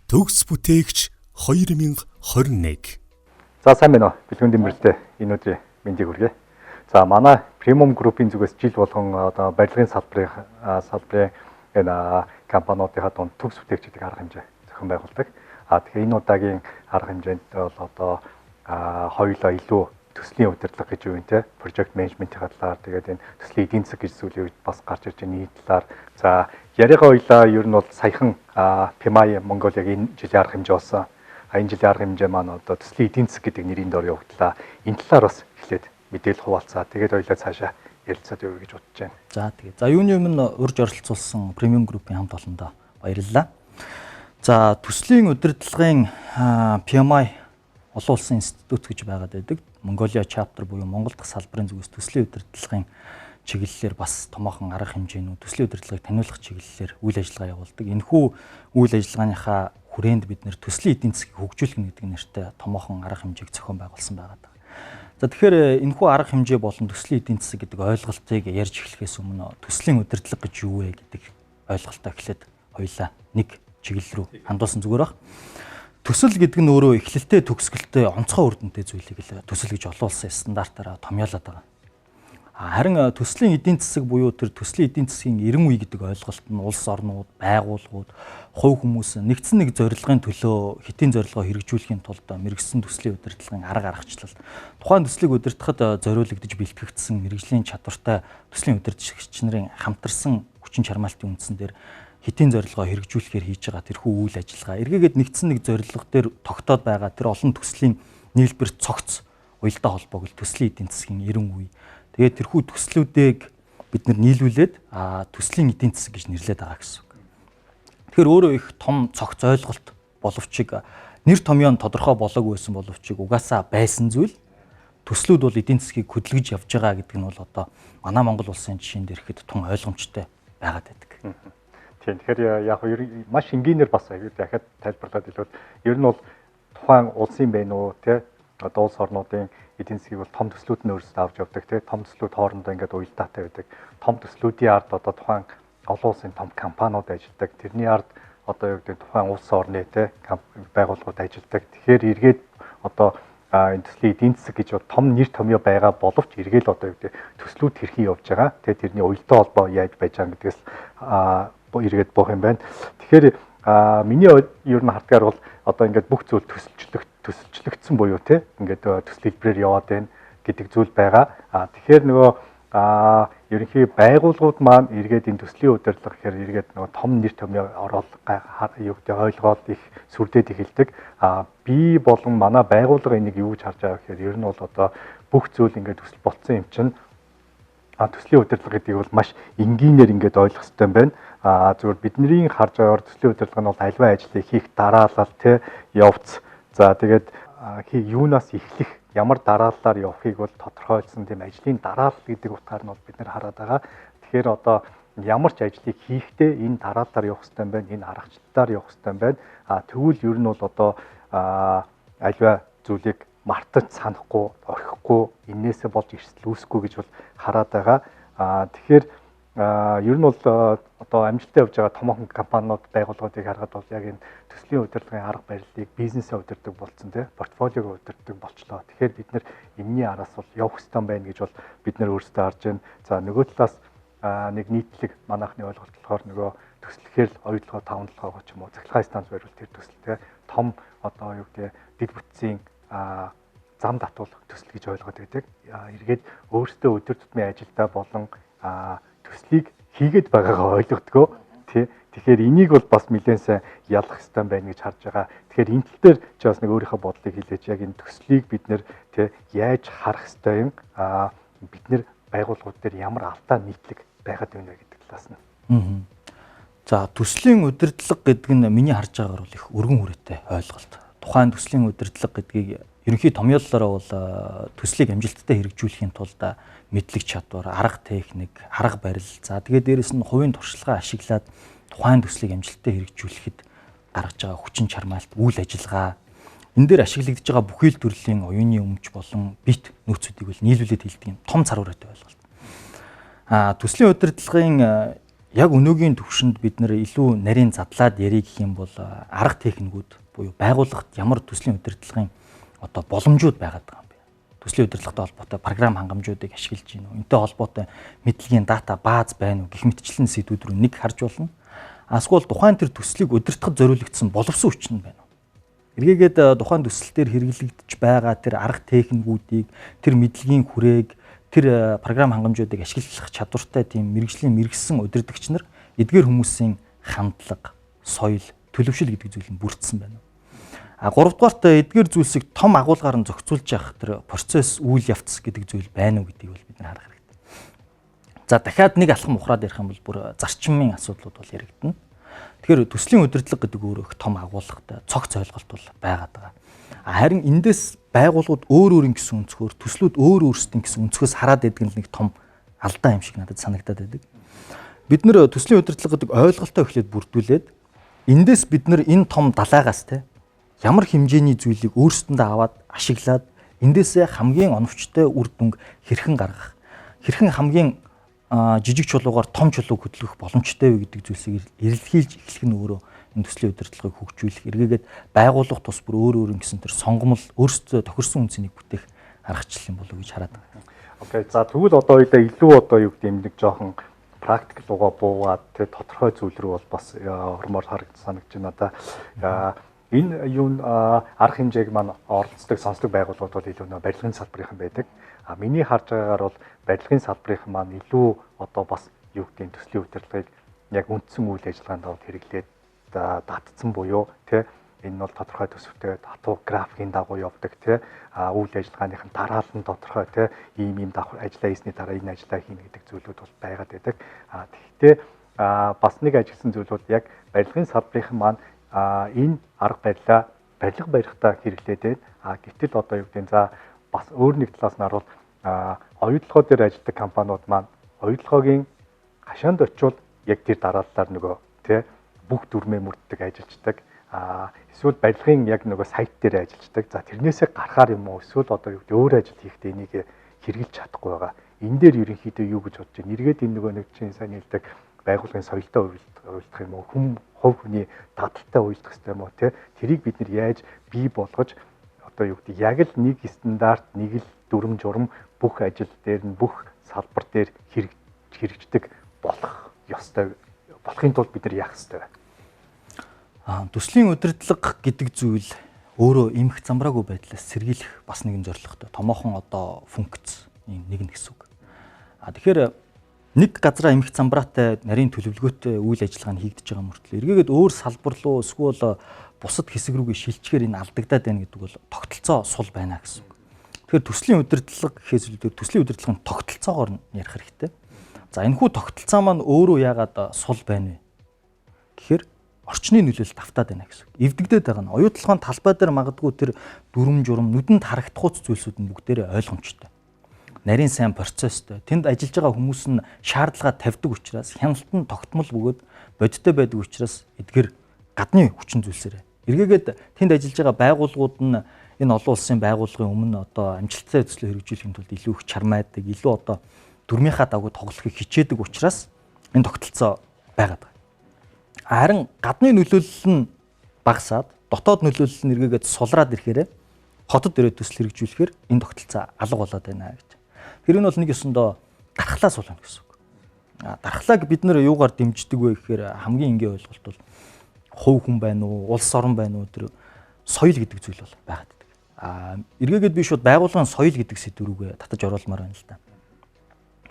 Төгс бүтээгч 2021. За сайн байна уу? Бэлгүүн дэмбэрэлтэй энэ өдрийн мэндийг хүргэе. За манай премиум группийн зүгээс жил болгон одоо барилгын салбарын энэ компаниудынхаа дунд төгс бүтээгчдийг арга хэмжээ зохион байгуулдаг. Тэгэхээр энэ удаагийн арга хэмжээнд бол одоо хоёулаа илүү төслийн удирдлага гэж юу юм те project management-ийн талаар тэгээд энэ төслийн эдийн засаг гэж зүйлийг бас гарч ирж байгаа нийт талаар за яриагаа хоёлаа ер нь бол саяхан PMI Mongolia энэ жилийн арга хэмжээ болсон. Энэ жилийн арга хэмжээ маань одоо төслийн эдийн засаг гэдэг нэрийн дор явагдлаа. Энэ талаар бас эхлээд мэдээлэл хуваалцаа. Тэгээд хоёлаа цаашаа ярилцаад явъя гэж бодож байна. За тэгээд за юуны өмнө урьж оролцуулсан премиум группийн хамт олондоо баярлалаа. За төслийн удирдлагын PMI олон улсын институт гэж байгаад байдаг. Mongolia chapter буюу Монгол дахь салбарын зүгээс төслийн удирдлагын чиглэлээр бас томоохон арга хэмжээнүүд төслийн удирдлагыг таниулах чиглэлээр үйл ажиллагаа явуулдаг. Энэхүү үйл ажиллагааныхаа хүрээнд бид нэр төслийн эдийн засгийг хөгжүүлэх гэдэг нэртэй томоохон арга хэмжээг зохион байгуулсан байгаа. За тэгэхээр энэхүү арга хэмжээ болон төслийн эдийн засаг гэдэг ойлголтыг ярьж эхлэхээс өмнө төслийн удирдлага гэж юу вэ гэдэг ойлголтоо эхлээд хоёлаа нэг чиглэл рүү хандуулсан зүгээр баг. Төсөл гэдэг нь өөрөө эхлэлтэй төгсгөлтэй онцгой үр дүнтэй зүйлийг л төсөл гэж олон улсын стандартаараа томьёолоод байгаа. Харин төслийн эдийн засаг буюу тэр төслийн эдийн засгийн 90 үе гэдэг ойлголт нь улс орнууд, байгууллагууд, хувь хүмүүс нэгдсэн нэг зорилгын төлөө хэтийн зорилгоо хэрэгжүүлэхийн тулд мэрэгсэн төслийн удирдлагын арга аргачлал тухайн төслийг удирдахад зориулагдж бэлтгэгдсэн мэрэгжлийн чадвартай төслийн удирдагч нарын хамтарсан хүчин чармаалтын үндсэн дээр хэтийн зорилгоо хэрэгжүүлэхээр хийж байгаа тэрхүү үйл ажиллагаа эргээгээд нэгдсэн нэг зорилго дээр тогтоод байгаа тэр олон төслийн нийлбэр цогц уялдаа холбоог л төслийн эдийн засгийн 90 үе. Тэгээд тэрхүү төслүүдийг бид нийлүүлээд төслийн эдийн засаг гэж нэрлэдэг байгаа гэсэн үг. Тэгэхээр өөрөө их том цогц ойлголт боловч нэр томьёо нь тодорхой болоогүй байсан боловч угаасаа байсан зүйл төслүүд бол эдийн засгийг хөдөлгөж явж байгаа гэдэг нь бол одоо манай Монгол улсын жишээн дээр ихэд тун ойлгомжтой байгаад байдаг. Тийм. Тэгэхээр яг маш энгийнээр бас аягүй дахиад тайлбарлаад хэлвэл ер нь бол тухайн улсын байна уу те одоо улс орнуудын эдийн засгийг бол том төслүүд нь өөрсдөө авч явдаг те том төслүүд хоорондоо ингээд уялдаатай байдаг. Том төслүүдийн ард одоо тухайн олон улсын том компаниуд ажилладаг. Тэрний ард одоо юу гэдэг тухайн улс орны те байгууллагууд ажилладаг. Тэгэхээр эргээд одоо энэ төслийн эдийн засаг гэж том нэр томьёо байгаа боловч эргээл одоо юу гэдэг төслүүд хэрхэн явж байгаа. Тэгээ тэрний уялдаа холбоо яаж байж байгаа гэдгээс эргээд буух юм байна. Тэгэхээр миний ер нь хардгаар бол одоо ингээд бүх зүйл төсөлчлөгдсөн буюу те ингээд төсөл хэлбэрээр яваад байна гэдэг зүйл байгаа. Тэгэхээр нөгөө ерөнхий байгууллагууд маань эргээд энэ төслийн удирдлага гэхээр эргээд нөгөө том нэр томьёо ороод юу гэдэг ойлгоод их сүрдээд эхэлдэг. Би болон манай байгууллага энийг юу гэж харж байгаа гэхээр ер нь бол одоо бүх зүйл ингээд төсөл болцсон юм чинь төслийн удирдлага гэдгийг бол маш энгийнээр ингээд ойлгох хэрэгтэй юм байна. Зүгээр бидний харж байгаагаар төслийн удирдлага нь бол альва ажлыг хийх дараалал те явц. За тэгээд юунаас эхлэх ямар дарааллаар явахыг бол тодорхойлсон тийм ажлын дараалал гэдэг утгаар нь бол бид нэр хараад байгаа. Тэгэхээр одоо ямар ч ажлыг хийхдээ энэ дарааллаар явах хэрэгтэй юм байна. Энэ аргачлалаар явах хэрэгтэй юм байна. Тэгвэл ер нь бол одоо альва зүйлийг мартаж санахгүй, орхихгүй, энээсээ болж эрсдэл үүсэхгүй гэж бол хараад байгаа. Тэгэхээр ер нь бол одоо амжилттай явж байгаа томоохон компаниуд, байгууллагуудыг харахад бол яг энэ төслийн удирдлагын арга барилыг бизнесээ удирдаг болсон тийм портфолиог удирдаг болчлоо. Тэгэхээр бид нэр энэний араас бол явах хэрэгтэй байна гэж бол бид нэр өөрсдөө харж байна. За нөгөө талаас нэг нийтлэг манайхны ойлголт болохоор нөгөө төслөхээр л оюутлогоо таванлагоо ч юм уу цахилгаан станц барьвал тэр төсөл тийм том одоо юу гэдэг дэд бүтцийн зам татуулах төсөл гэж ойлгоод байдаг. Эргээд өөрсдөө өдөр тутмын ажилдаа болон төслийг хийгээд байгаагаа ойлгодгоо тий. Тэгэхээр энийг бол бас нэлээд сайн ялах хэрэгтэй байна гэж харж байгаа. Тэгэхээр энэ тал дээр ч бас нэг өөрийнхөө бодлыг хэлээч. Яг энэ төслийг бид нэр тий яаж харах хэрэгтэй юм? Бид нэр байгууллагууд дээр ямар алдаа нийтлэг байгаад байна гэдэг талаас нь. За төслийн удирдлага гэдэг нь миний харж байгаагаар бол их өргөн хүрээтэй ойлголт. Тухайн төслийн удирдлага гэдгийг ерөнхий томьёоллороо бол төслийг амжилттай хэрэгжүүлэхийн тулд мэдлэг чадвар, арга техник, арга барил. За тэгээд дээрэс нь хувийн туршлагаа ашиглаад тухайн төслийг амжилттай хэрэгжүүлэхэд гаргаж байгаа хүчин чармаалт, үйл ажиллагаа энэ дээр ашиглагдж байгаа бүхий л төрлийн оюуны өмч болон бит нөөцүүдийг бол нийлүүлээд хэлдэг юм том цар хүрээтэй ойлголт. Төслийн удирдлагын яг өнөөгийн төвшөнд бид нэр илүү нарийн задлаад ярих гэх юм бол арга техникүүд буюу байгууллагт ямар төслийн удирдлагын одоо боломжууд байгаад байгаа юм бэ? Төслийн удирдлагатай холбоотой програм хангамжуудыг ашиглаж гин үү? Энтэй холбоотой мэдлэгийн дата бааз байна уу гэх мэтчлэн сэдвүүд рүү нэг харж болно. Асгуул тухайн тэр төслийг удирдахад зориулагдсан боловсон хүчин байна уу? Эргээгээд тухайн төсөл дээр хэрэглэгдэж байгаа тэр арга техникүүдийг, тэр мэдлэгийн хүрээг, тэр програм хангамжуудыг ашиглах чадвартай тийм мэрэгжлийн мэрэгсэн удирдагч нар эдгээр хүмүүсийн хандлага, соёл, төлөвшил гэдэг зүйл нь бүрдсэн байна. А гуравдугаарт эдгээр зүйлсийг том агуулгаар нь зохицуулж явах тэр процесс үйл явц гэдэг зүйл байна уу гэдгийг бол бид нар харах хэрэгтэй. За дахиад нэг алхам ухраад ярих юм бол бүр зарчмын асуудлууд бол яригдана. Тэгэхээр төслийн удирдлага гэдэг өөрөө их том агуулгатай цогц ойлголт бол байгаад байгаа. Харин эндээс байгууллагууд өөр гэсэн өнцгөр, төслүүд өөр өөрсдийн гэсэн өнцгөөс хараад байдаг нь нэг том алдаа юм шиг надад санагдаад байдаг. Бид нэр төслийн удирдлага гэдэг ойлголтоо эхлээд бүрдүүлээд эндээс бид нэр энэ том далайгаас те ямар хэмжээний зүйлийг өөрсдөндөө аваад ашиглаад эндээсээ хамгийн оновчтой үр дүнг хэрхэн гаргах, хэрхэн хамгийн жижиг чулуугаар том чулууг хөдлөх боломжтой вэ гэдэг зүйлсийг эрэлхийлж эхлэх нь өөрөө энэ төслийн удирдлагыг хөгжүүлэх, эргээгээд байгууллага тус бүр өөр гэсэн тэр сонгомл өөрсдөө тохирсон үнцнийг бүтээх аргачлал юм болов уу гэж хараад байгаа. Окей. За тэгвэл одоо илүү юу гэдэг юм нэг жоохон практикл угаа буугаад тодорхой зүйл рүү бол бас хормоор санагдаж байна да. Энэ юун арга хэмжээг маань оролцдог сонсдог байгууллагууд бол илүү барилгын салбарынхан байдаг. Миний харж байгаагаар бол барилгын салбарынхан маань илүү одоо бас юу гэдэг төслийн удирдлагыг яг үндсэн үйл ажиллагаанд аваад хэрэглээд датцсан буюу энэ бол тодорхой төсөвтэй хатуу графикийн дагуу явдаг үйл ажиллагааныхын дараалал нь тодорхой ийм давхар ажиллаа хийсний дараа энэ ажиллаа хийнэ гэдэг зүйлүүд бол байгаад байдаг. Тэгэхдээ бас нэг ажигласан зүйлүүд яг барилгын салбарынхан маань энэ арга барилаа барилга барихтаа хэрэглээд байна. Гэтэл одоо юу гэдэг за бас өөр нэг талаас нь харуул оюутлогоо дээр ажилладаг компаниуд маань оюутлогоогийн хашаанд очивол яг тэр дарааллаар нөгөө бүх дүрмээ мөрддөг ажилладаг. Эсвэл барилгын яг нөгөө сайт дээр ажилладаг. За тэрнээсээ гарахаар юм уу эсвэл одоо юу гэдэг өөр ажил хийхдээ энийг хэрэгжилж чадахгүй байгаа. Энэ дээр ерөнхийдөө юу гэж бодож байна? Эргээд энэ нөгөө нэг чинь сайн хэлдэг байгууллагын соёлтой уйлдах юм уу? Хувь хүний дадалтай уйлдах хэрэгтэй юм уу? Тэрийг бид нар яаж бий болгож одоо юу гэдэг яг л нэг стандарт, нэг л дүрм журам бүх ажил дээр нь бүх салбар дээр хэрэгждэг болох ёстой. Болохын тулд бид нар яах ёстой вэ? Төслийн удирдлага гэдэг зүйл өөрөө эмх замбраагүй байдлаас сэргийлэх бас нэгэн зорилготой. Томоохон одоо функц нэг нь гэсэн үг. Тэгэхээр нэг газраа эмх замбраатай нарийн төлөвлөгөөтэй үйл ажиллагаа нь хийгдэж байгаа мөртлөө эргээгээд өөр салбар руу эсвэл бусад хэсэг рүүгээ шилжчихээр энэ алдагдаад байна гэдэг бол тогтолцоо сул байна гэсэн үг. Тэгэхээр төслийн удирдлага гэхээс илүү төслийн удирдлагын тогтолцоогоор нь ярих хэрэгтэй. За энэ хүү тогтолцоо маань өөрөө яагаад сул байна вэ гэхээр орчны нөлөөлөлт автаад байна гэсэн үг. Эвдэгдээд байгаа нь оюутлогын талбай дээр магадгүй тэр дүрм журам нүдэнд харагдахуйц зүйлсүүд нь бүгдээрээ ойлгомжтой. Нарийн сайн процесстэй. Тэнд ажиллаж байгаа хүмүүс нь шаардлага тавьдаг учраас хяналт нь тогтмол бөгөөд бодиттой байдаг учраас эдгээр гадны хүчин зүйлсээр. Эргээгээд тэнд ажиллаж байгаа байгууллагууд нь энэ олон улсын байгууллагын өмнө одоо амжилттай төслөө хэрэгжүүлэхийн тулд илүү их чармайдаг, илүү одоо дүрмийнхаа дагуу тоглохыг хичээдэг учраас энэ тогтолцоо байгаад байна. Харин гадны нөлөөлөл нь багасаад дотоод нөлөөлөл нь эргээгээд сулраад ирэхээр хотод ирээд төсөл хэрэгжүүлэхээр энэ тогтолцоо алга болоод байна гэж. Тэр нь бол нэг ёсондоо дархлаа суулна гэсэн үг. Дархлааг бид нэр юугаар дэмждэг вэ гэхээр хамгийн энгийн ойлголт бол хувь хүн байна уу, улс орон байна уу тэр соёл гэдэг зүйл бол байгаад байдаг. Эргээгээд би шууд байгууллагын соёл гэдэг сэдв рүүгээ татаж оруулмаар байна л да.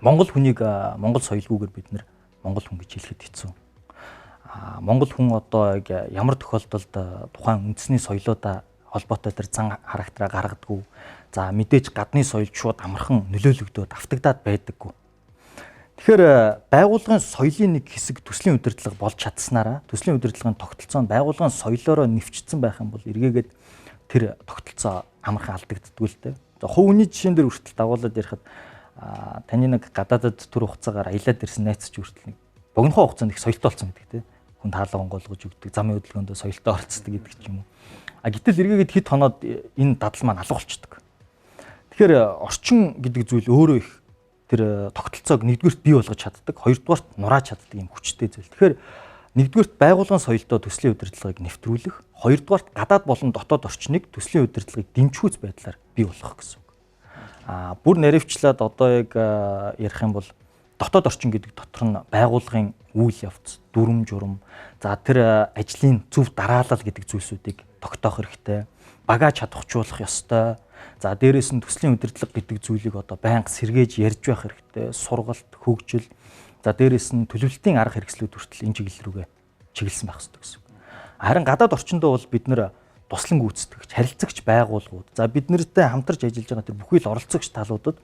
Монгол хүнийг монгол соёлгүйгээр бид нэр монгол хүн гэж хэлэхэд хэцүү. Монгол хүн одоо ямар тохиолдолд тухайн үндэсний соёлоодаа холбоотой тэр зан характераа гаргадаггүй. За мэдээж гадны соёлд шууд амархан нөлөөлөгдөөд автагдаад байдаггүй. Тэгэхээр байгууллагын соёлын нэг хэсэг төслийн удирдлага болж чадсанараа төслийн удирдлагын тогтолцоонд байгууллагын соёлоороо нэвчсэн байх юм бол эргээгээд тэр тогтолцоо амархан алдагддаггүй л дээ. За хувь хүний жишээн дээр хүртэл дагуулад ярихад таны нэг гадаадд төр хугацаагаар аялаад ирсэн найз ч хүртэл нэг богинохоо хугацаанд их соёлтой болсон гэдэг тийм. Хүн таалга онгойлгож өгдөг, замын хөдөлгөөндөө соёлтой орцдог гэдэг ч юм уу. Гэтэл эргээгээд хэд хоноод энэ дадал маань алга болчихдог. Тэгэхээр орчин гэдэг зүйл өөрөө их тэр тогтолцоог нэгдүгürt бий болгож чаддаг, хоёрдугаарт нурааж чаддаг юм хүчтэй зүйл. Тэгэхээр нэгдүгürt байгууллагын соёлдоо төслийн удирдлагыг нэвтрүүлэх, хоёрдугаарт гадаад болон дотоод орчныг төслийн удирдлагыг дэмжихүүц байдлаар бий болгох гэсэн үг. Бүр наривчлаад одоо яг ярих юм бол дотоод орчин гэдэг дотор нь байгууллагын үйл явц, дүрм журам, за тэр ажлын зөв дараалал гэдэг зүйлсүүдийг тогтоох хэрэгтэй, багаж чадахжуулах ёстой. За дээрээс нь төслийн удирдлага гэдэг зүйлийг одоо байнга сэргээж ярьж байх хэрэгтэй, сургалт, хөгжил. За дээрээс нь төлөвлөлтийн арга хэрэгслүүд хүртэл энэ чиглэл рүүгээ чиглэсэн байх хэрэгтэй гэсэн үг. Харин гадаад орчиндөө бол бид нэр туслан гүйцэтгэгч, харилцагч байгууллагууд, за бид нартай хамтарч ажиллаж байгаа тэр бүхий л оролцогч талуудад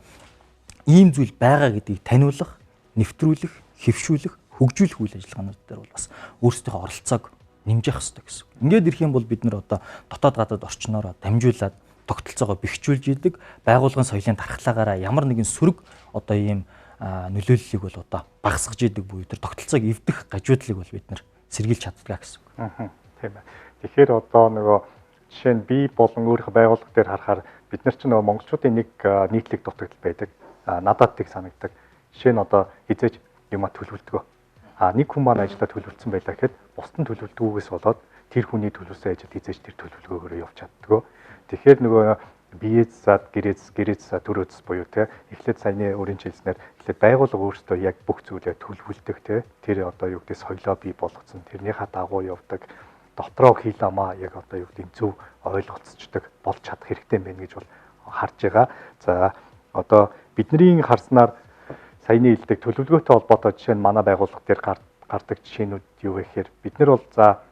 ийм зүйл байгаа гэдгийг таниулах, нэвтрүүлэх, хэвшүүлэх, хөгжүүлэх үйл ажиллагаанууд дээр бол бас өөрсдийнхөө оролцоог нэмжих хэрэгтэй гэсэн. Ингээд ирэх юм бол бид нэр одоо дотоод гадаад орчноороо дамжуулаад тогтолцоогоо бэхжүүлж идэг, байгууллагын соёлын дархлаагаараа ямар нэгэн сөрөг одоо ийм нөлөөллийг бол одоо багасгаж идэг буюу тэр тогтолцоог эвдэх гажуудлыг бол бид нэр сэргийлж чаддгаа гэсэн. Тийм байна. Тэгэхээр одоо нөгөө жишээ нь би болон өөрийнхөө байгууллага дээр харахаар бид нар ч нөгөө монголчуудын нэг нийтлэг дутагдал байдаг. Надад тийг санагдаг. Жишээ нь одоо хизээж юма төлөвлөдгөө. Нэг хүн маань ажиллаа төлөвлөсөн байлаа гэхэд бусдын төлөвлөлтгүйгээс болоод тэр хүний төлөвлөсөн ажил хизээж тэр төлөвлөгөөгөөр явж чаддгөө. Тэгэхээр нөгөө биеэс зад гэрээс төрөөс буюу те эхлээд саяны өөрийн хэлснээр эхлээд байгууллага өөрсдөө яг бүх зүйлээ төлөвлөдөг те тэр одоо юу гэдэг соёлоо бий болгоцсон тэрнийхээ дагуу явдаг дотроо хил амаа яг одоо юу гэдэг зөв ойлголцдог болж чадах хэрэгтэй байна гэж бол харж байгаа. За одоо бидний харснаар саяны хэлдэг төлөвлөгөөтэй холбоотой жишээ нь манай байгууллага дээр гардаг жишээнүүд юу вэ гэхээр бид нар бол за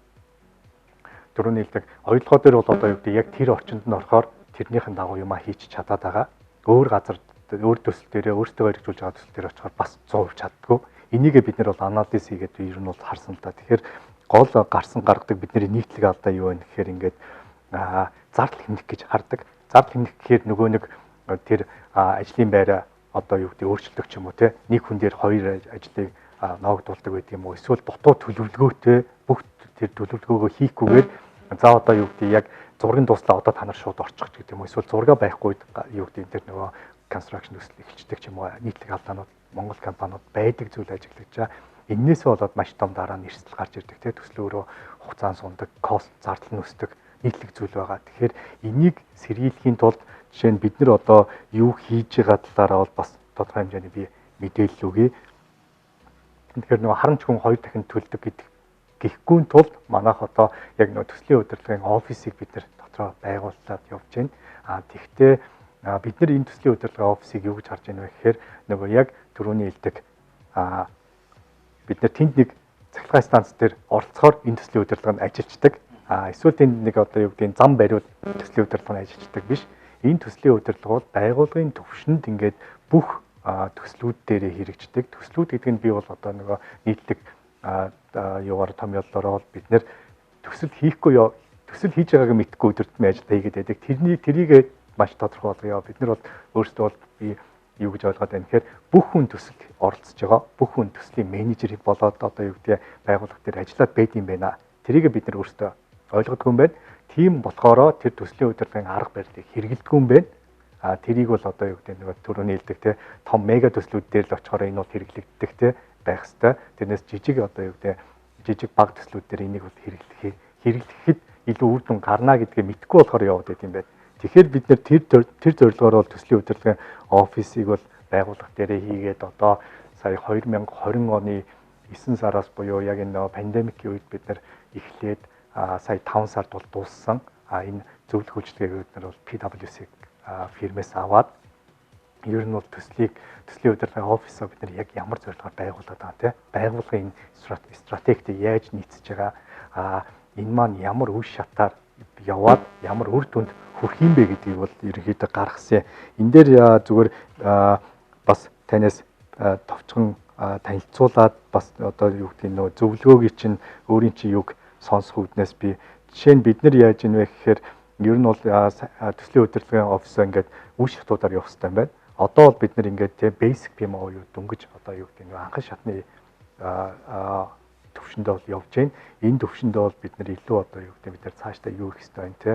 түрүүний хэлдэг ойлгоо дээр бол одоо юу гэдэг яг тэр орчинд нь орохоор тэрнийхэн дагуу юмаа хийж чадаад байгаа. Өөр газар өөр төсөл дээрээ өөртөө хэрэгжүүлж байгаа төсөл дээр очихоор бас 100% чаддгүй. Энийгээ бид нар бол анализ хийгээд ер нь бол харсан л да. Тэгэхээр гол гарсан гаргадаг бидний нийтлэг алдаа юу вэ гэхээр ингээд зардал хэмнэх гэж хардаг. Зардал хэмнэх гэхээр нөгөө нэг тэр ажлын байраа одоо юу гэдэг өөрчлөлтөг ч юм уу те нэг хүн дээр хоёр ажлыг ноогдуулдаг байдаг юм уу эсвэл дутуу төлөвлөгөөтэй бүх тэр төлөвлөгөөгөө хийхгүйгээр за одоо юу гэдэг яг зургийн дуслаа одоо та нар шууд орчих гэдэг юм уу эсвэл зурга байхгүй юу гэдэг энэ тэр нөгөө construction төсөл эхэлждэг ч юм уу нийтлэг алдаанууд Монгол компаниуд байдаг зүйл ажиглаж байгаа. Эннээсээ болоод маш том дараа нь эрсдэл гарч ирдэг те төслөөрөө хугацаанд сундаг, кост зардал нь өсдөг нийтлэг зүйл байгаа. Тэгэхээр энийг сэргийлэхийн тулд жишээ нь бид нар одоо юу хийж байгаа талаараа бол бас тодорхой хэмжээний би мэдээлэл өгье. Тэгэхээр нөгөө харамч хүн хоёр дахин төлдөг гэдэг гэхгүй тулд манайх одоо яг нөгөө төслийн удирдлагын офисыг бид нар дотроо байгууллаад явж байна. Тэгвэл бид нар энэ төслийн удирдлагын офисыг юу гэж харж байна вэ гэхээр нөгөө яг түрүүний хэлдэг бид нар тэнд нэг цахилгаан станц дээр оролцохоор энэ төслийн удирдлага нь ажилладаг. Эсвэл тэнд нэг одоо юу гэдэг зам бариуд төслийн удирдлага нь ажилладаг биш. Энэ төслийн удирдлагууд байгууллагын төвшөнд ингээд бүх төслүүд дээрээ хэрэгждэг. Төслүүд гэдэг нь би бол одоо нөгөө нийтлэг юугаар томьёоллороо бид нэр төсөл хийхгүй төсөл хийж байгааг мэдхгүй өдөртмийн ажил хийгээд байдаг. Тэрийг маш тодорхой болгоё. Бид нар бол өөрсдөө бол би юу гэж ойлгоод байна гэхээр бүх хүн төсөлд оролцож байгаа. Бүх хүн төслийн менежер болоод одоо юу гэдэг байгууллага дээр ажиллаад байд юм байна. Тэрийг бид нар өөрсдөө ойлгодгүй юм байна. Тийм болохоро тэр төслийн удирдлагын арга барилыг хэрэгэлдэггүй юм байна. Тэрийг бол одоо юу гэдэг нэг түрүүний хэлдэг те том мега төслүүд дээр л очихоор энэ бол хэрэглэгддэг те байх хэвээр. Тэрнээс жижиг одоо юу гэдэг жижиг баг төслүүд дээр энийг бол хэрэглэхэд илүү үр дүн гарна гэдгийг мэдгүй болохоор яваад байт юм байна. Тэгэхээр бид нэр тэр зорилгоор бол төслийн удирдлагын офисыг бол байгууллага дээрээ хийгээд одоо сая 2020 оны 9 сараас буюу яг энэ пандемикийн үед бид нар эхлээд сая 5 сард бол дууссан. Энэ зөвлөх үйлчлэгийг бид нар бол PwC фирмээс аваад ер нь бол төслийн удирдлагын офисоо бид нар яг ямар зорилгоор байгуулад байгаа тийм байгууллагын стратегид яаж нийцэж байгаа энэ маань ямар үе шатаар яваад ямар үр дүнд хүрэх юм бэ гэдгийг бол ерөнхийдөө гаргасан. Энэ дээр зүгээр бас танаас товчхон танилцуулаад бас одоо юу гэдэг нөө зөвлөгөөгийн чинь өөрийн чинь юг сонсох үүднээс би жишээ нь бид нар яаж ийнвэ гэхээр ер нь бол төслийн удирдлагын офисоо ингээд үе шатуудаар явах хэрэгтэй юм байна. Одоо бол бид нар ингээд те basic PMO юу дөнгөж одоо юу гэдэг нөө анхан шатны төвшөндөө бол явж байна. Энэ төвшөндөө бол бид нар илүү одоо юу гэдэг бид нар цаашдаа юу хийх ёстой вэ те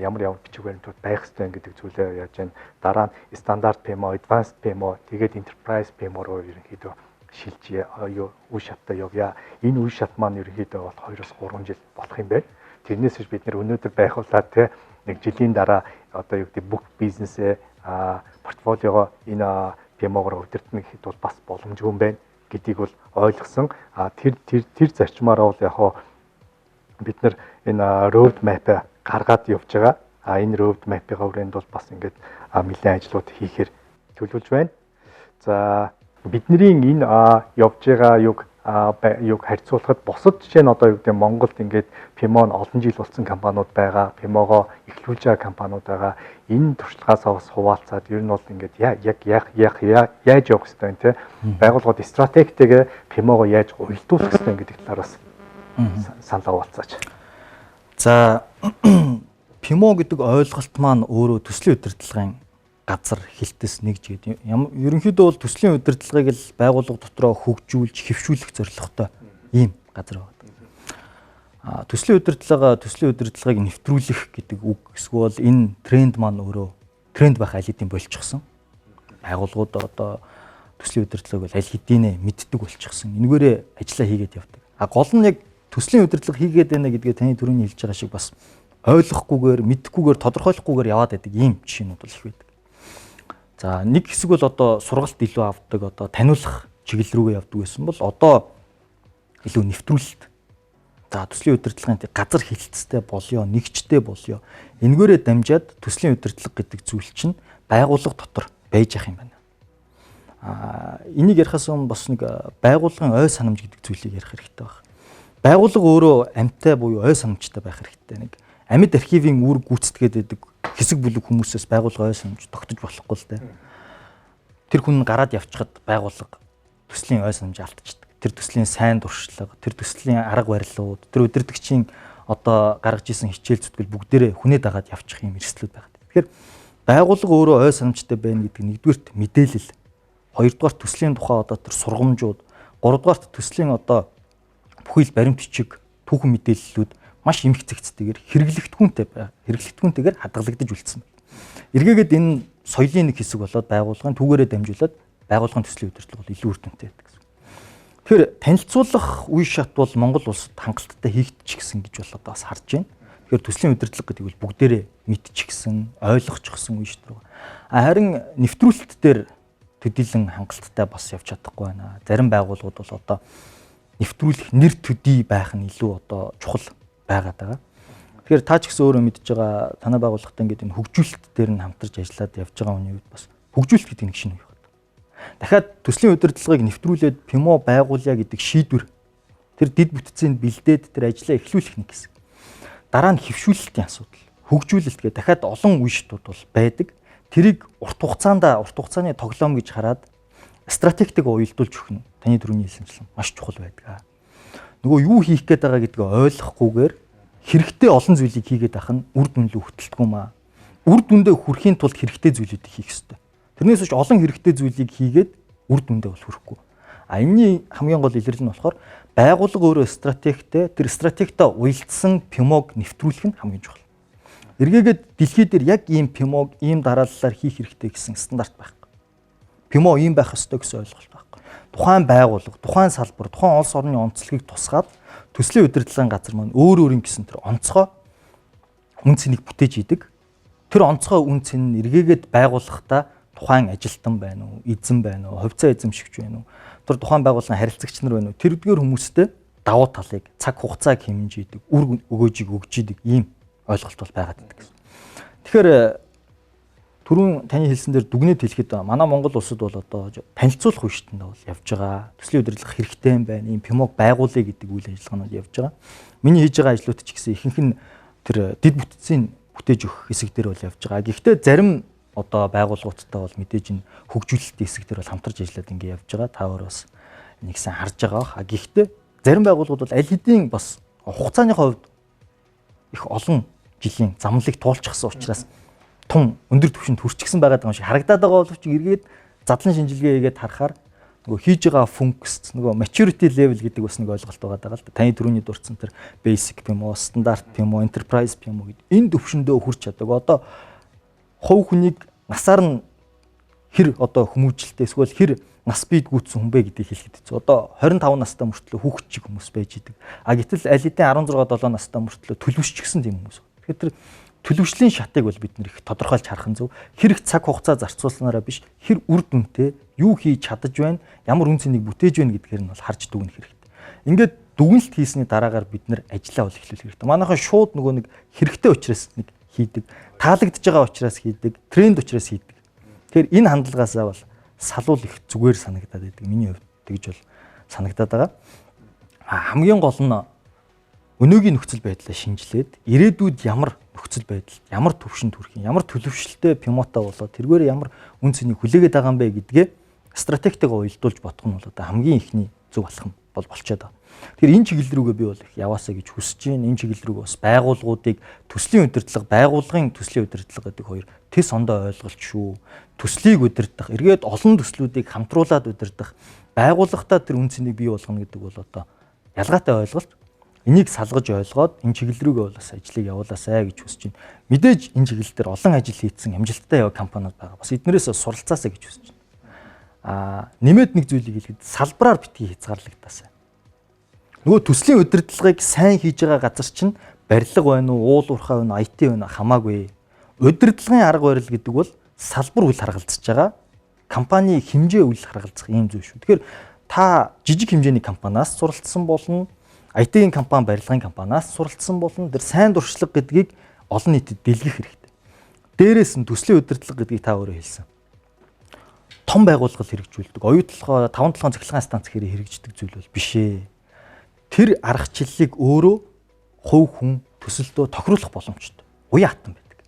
ямар бичиг баримтууд байх ёстой гэдэг зүйлээ яаж байна. Дараа нь стандарт PMO, advanced PMO, тэгээд enterprise PMO руу ерөнхийдөө шилж юу үе шаттай явъя. Энэ үе шат маань ерөнхийдөө бол 2-3 жил болох юм байна. Тэрнээс биш бид нар өнөөдөр байхуулаад те нэг жилийн дараа одоо юу гэдэг бүх бизнесээ портфолиогоо энэ PMO-гоор удирдах гэхэд бол бас боломжгүй юм байна гэдгийг бол ойлгосон. Тэр зарчмаараа бол яг хоо бид нар энэ road map гаргаад явж байгаа. Энэ road map-ийн хүрээнд бол бас ингээд нэлээд ажлууд хийхээр төлөвлөж байна. За бидний энэ явж байгаа юг харьцуулахад бусад жишээ нь одоо юу гэдэг Монголд ингээд PMO нь олон жил болсон компаниуд байгаа, PMO-го эхлүүлж байгаа компаниуд байгаа. Энэ туршлагаас бас хуваалцаад ер нь бол ингээд яаж явах хэрэгтэй вэ те байгууллагууд стратегитэйгээ PMO-го яаж уялдуулах хэрэгтэй гэдэг талаараас санал хуваалцаач. За PMO гэдэг ойлголт маань өөрөө төслийн удирдлагын газар хэлтээс нэг ч гэдэг. Ерөнхийдөө бол төслийн удирдлагыг л байгууллага дотроо хөгжүүлж, хэвшүүлэх зорилготой ийм газар байна. Төслийн удирдлагыг нэвтрүүлэх гэдэг үг эсвэл энэ тренд маань өөрөө тренд байх аль хэдийн болчихсон. Байгууллагууд одоо төслийн удирдлагыг бол аль хэдийнэ мэддэг болчихсон. Энэгээрээ ажиллаа хийгээд явдаг. Гол нь яг төслийн удирдлага хийгээд байна гэдгээ таны түрүүний хэлж байгаа шиг бас ойлгохгүйгээр, мэдэхгүйгээр, тодорхойлохгүйгээр яваад байдаг ийм жишээнүүд бол их байдаг. За нэг хэсэг бол одоо сургалт илүү авдаг, одоо таниулах чиглэл рүүгээ явдаг байсан бол одоо илүү нэвтрүүлэлт. За төслийн удирдлагын газар хэлэлцтэй болёо, нэгжтэй болёо. Энэгээрээ дамжаад төслийн удирдлага гэдэг зүйл чинь байгууллага дотор байж ах юм байна. Энийг ярихаас өмнө бас нэг байгууллагын ой санамж гэдэг зүйлийг ярих хэрэгтэй байна. Байгууллага өөрөө амьтаа буюу ой санамжтай байх хэрэгтэй. Нэг амьд архивын үр гүйцэтгээд байдаг хэсэг бүлэг хүмүүсээс байгууллага ой санамж тогтож болохгүй л дээ. Тэр хүн гараад явчихад байгууллага төслийн ой санамж алдчихдаг. Тэр төслийн сайн туршлага, тэр төслийн арга барилууд, тэр удирдагчийн одоо гаргаж исэн хичээл зүтгэл бүгдээрээ хүнээ дагаад явчих юм эрсдлүүд байгаа. Тэгэхээр байгууллага өөрөө ой санамжтай байна гэдэг нэгдүгээрт мэдээлэл, хоёрдугаарт төслийн тухай одоо тэр сургамжууд, гуравдугаарт төслийн одоо бүхэл баримт бичиг, түүхэн мэдээллүүд маш эмх зэгцтэйгээр хэрэглэгдэхүүнтэйгээр хадгалагдаж үлдсэн. Эргээгээд энэ соёлын нэг хэсэг болоод байгууллагын түүгээрээ дамжуулаад байгууллагын төслийн удирдлага бол илүү үр дүнтэй байдаг гэсэн. Тэгэхээр танилцуулах үе шат бол Монгол улсад хангалттай хийгдчихсэн гэж бол одоо бас харж байна. Тэгэхээр төслийн удирдлага гэдэг бол бүгдээрээ мэдчихсэн, ойлгочихсон үе шат руу. Харин нэвтрүүлэлт дээр төдийлөн хангалттай бас явж чадахгүй байна. Зарим байгууллагууд бол одоо нэвтрүүлэх нэр төдий байх нь илүү одоо чухал байгаад байгаа. Тэгэхээр та ч гэсэн өөрөө мэдж байгаа танай байгууллагатай ингээд энэ хөгжүүлэлт дээр нь хамтарч ажиллаад явж байгаа хүний үед бас хөгжүүлэлт гэдэг нэг шинэ үе байна. Дахиад төслийн удирдлагыг нэвтрүүлээд PMO байгуулъя гэдэг шийдвэр тэр дид бүтцийн бэлдээд тэр ажлаа эхлүүлэх нэг хэсэг. Дараа нь хэвшүүлэлтийн асуудал, хөгжүүлэлт гэх дахиад олон үе шатууд бол байдаг. Тэрийг урт хугацааны тоглоом гэж хараад стратегитэйг уялдуулж өгөх нь таны түрүүний хэлсэнчлэн маш чухал байдаг. Нөгөө юу хийх гээд байгаа гэдгийг ойлгохгүйгээр хэрэгтэй олон зүйлийг хийгээд ах нь үр дүнлөө хөтөлтгүй маа. Үр дүндээ хүрэхийн тулд хэрэгтэй зүйлүүдийг хийх ёстой. Тэрнээс ч олон хэрэгтэй зүйлийг хийгээд үр дүндээ бол хүрэхгүй. Энэний хамгийн гол илэрлэл нь болохоор байгууллага өөрөө стратегтэй, тэр стратегтэй уялдсан PMO-г нэвтрүүлэх нь хамгийн чухал. Эргээгээд дэлхий дээр яг ийм PMO-г ийм дарааллаар хийх хэрэгтэй гэсэн стандарт байхгүй. PMO ийм байх ёстой гэсэн ойлголт байхгүй. Тухайн байгууллага, тухайн салбар, тухайн улс орны онцлогийг тусгаад төслийн удирдлагын газар маань өөр гэсэн тэр онцгой үн цэнийг бүтээж идэг. Тэр онцгой үн цэн нь эргээгээд байгууллагатаа тухайн ажилтан байна уу, эзэн байна уу, хувьцаа эзэмшигч байна уу, тэр тухайн байгууллагын харилцагч нар байна уу, тэрдгээр хүмүүстэй давуу талыг, цаг хугацааг хэмжиж идэг, үр өгөөжийг өгж идэг ийм ойлголт бол байгаад байдаг гэсэн. Тэгэхээр түрүүн таны хэлсэн дээр дүгнэлт хэлэхэд манай Монгол улсад бол одоо танилцуулах үе шатнд бол явж байгаа. Төслийн удирдлага хэрэгтэй юм байна. Ийм PMO-г байгуулъя гэдэг үйл ажиллагаанууд явж байгаа. Миний хийж байгаа ажлууд ч гэсэн ихэнх нь тэр дид бүтцийн бүтээж өгөх хэсэг дээр бол явж байгаа. Гэхдээ зарим одоо байгууллагуудтай бол мэдээж энэ хөгжүүлэлтийн хэсэг дээр бол хамтарч ажиллаад ингэ явж байгаа. Та өөрөө бас нэгсэн харж байгаа бах. Гэхдээ зарим байгууллагууд бол аль хэдийн бас хугацааны хувьд их олон жилийн замналыг туулчихсан учраас тун өндөр түвшинд хүрчихсэн байгаа юм шиг харагдаад байгаа боловч эргээд задлан шинжилгээ хийгээд харахаар нөгөө хийж байгаа функц нөгөө maturity level гэдэг бас нэг ойлголт байгаа л да. Таны түрүүний дурдсан тэр basic юм уу, стандарт юм уу, enterprise юм уу гэдэг энэ төвшөндөө хүрч чаддаг. Одоо хувь хүнийг насаар нь хэр одоо хүмүүжлэлтэй эсвэл хэр нас бид гүйтсэн хүн бэ гэдгийг хэлэхэд хэцүү. Одоо 25 настай мөртлөө хүүхэд чиг хүмүүс байж идэг. А гэтэл аль хэдийн 16-7 настай мөртлөө төлөвшчихсэн тийм хүмүүс. Тэгэхээр тэр төлөвшлийн шатыг бол бид нэр их тодорхойлж харах нь зөв. Хэрэг цаг хугацаа зарцуулснараа биш, хэр үр дүнтэй юу хийж чадаж байна, ямар үн цэнийг бүтээж байна гэдгээр нь бол харж дүгнэх хэрэгтэй. Ингээд дүгнэлт хийсний дараагаар бид нэр ажиллаа бол эхлүүлэх хэрэгтэй. Манайхан шууд нөгөө нэг хэрэгтэй учраас нэг хийдэг, таалагдж байгаа учраас хийдэг, тренд учраас хийдэг. Тэгэхээр энэ хандлагаасаа бол салуул их зүгээр санагдаад байдаг. Миний хувьд тэгж бол санагдаад байгаа. Хамгийн гол нь өнөөгийн нөхцөл байдлаа шинжилээд ирээдүйд ямар нөхцөл байдал, ямар төвшөнд хүрэх юм, ямар төлөвшөлтэй пимота болоод тэргээр ямар үн цэнийг хүлээгээд байгаа юм бэ гэдгээ стратегтойгоо уялдуулж бодох нь бол одоо хамгийн ихний зөв алхам бол болчиход байгаа. Тэгэхээр энэ чиглэл рүүгээ би бол их яваасаа гэж хүсэж байна. Энэ чиглэл рүүгээ бас байгууллагуудыг төслийн удирдлага, байгууллагын төслийн удирдлага гэдэг хоёр тэс ондоо ойлголт шүү. Төслийг удирдах, эргээд олон төслүүдийг хамтруулад удирдах, байгууллагатаа тэр үн цэнийг бий болгоно гэдэг бол одоо ялгаатай ойлголт. Энийг салгаж ойлгоод энэ чиглэл рүүгээ бол бас ажлыг явуулаасай гэж хүсэж байна. Мэдээж энэ чиглэл дээр олон ажил хийсэн амжилттай яваа компаниуд байгаа. Бас эднэрээс суралцаасай гэж хүсэж байна. Нэмээд нэг зүйлийг хэлэхэд салбараар битгий хязгаарлагдаасай. Нөгөө төслийн удирдлагыг сайн хийж байгаа газар чинь барилга байна уу, уул уурхай байна уу, IT байна уу хамаагүй. Удирдлагын арга барил гэдэг бол салбар үйл харгалзаж байгаа компани хэмжээ үйл харгалзах юм зүйл шүү. Тэгэхээр та жижиг хэмжээний компаниас суралцсан болно, IT-ийн компани, барилгын компаниас суралцсан болно. Тэр сайн дуршлаг гэдгийг олон нийтэд дэлгэх хэрэгтэй. Дээрээс нь төслийн удирдлага гэдгийг та өөрөө хэлсэн. Том байгууллага хэрэгжүүлдэг, оюутлогоо 5-7 цахилгаан станц хэрэгждэг зүйл бол биш ээ. Тэр аргачлалыг өөрөө хувь хүн төсөлдөө тохируулах боломжтой. Уян хатан байдаг.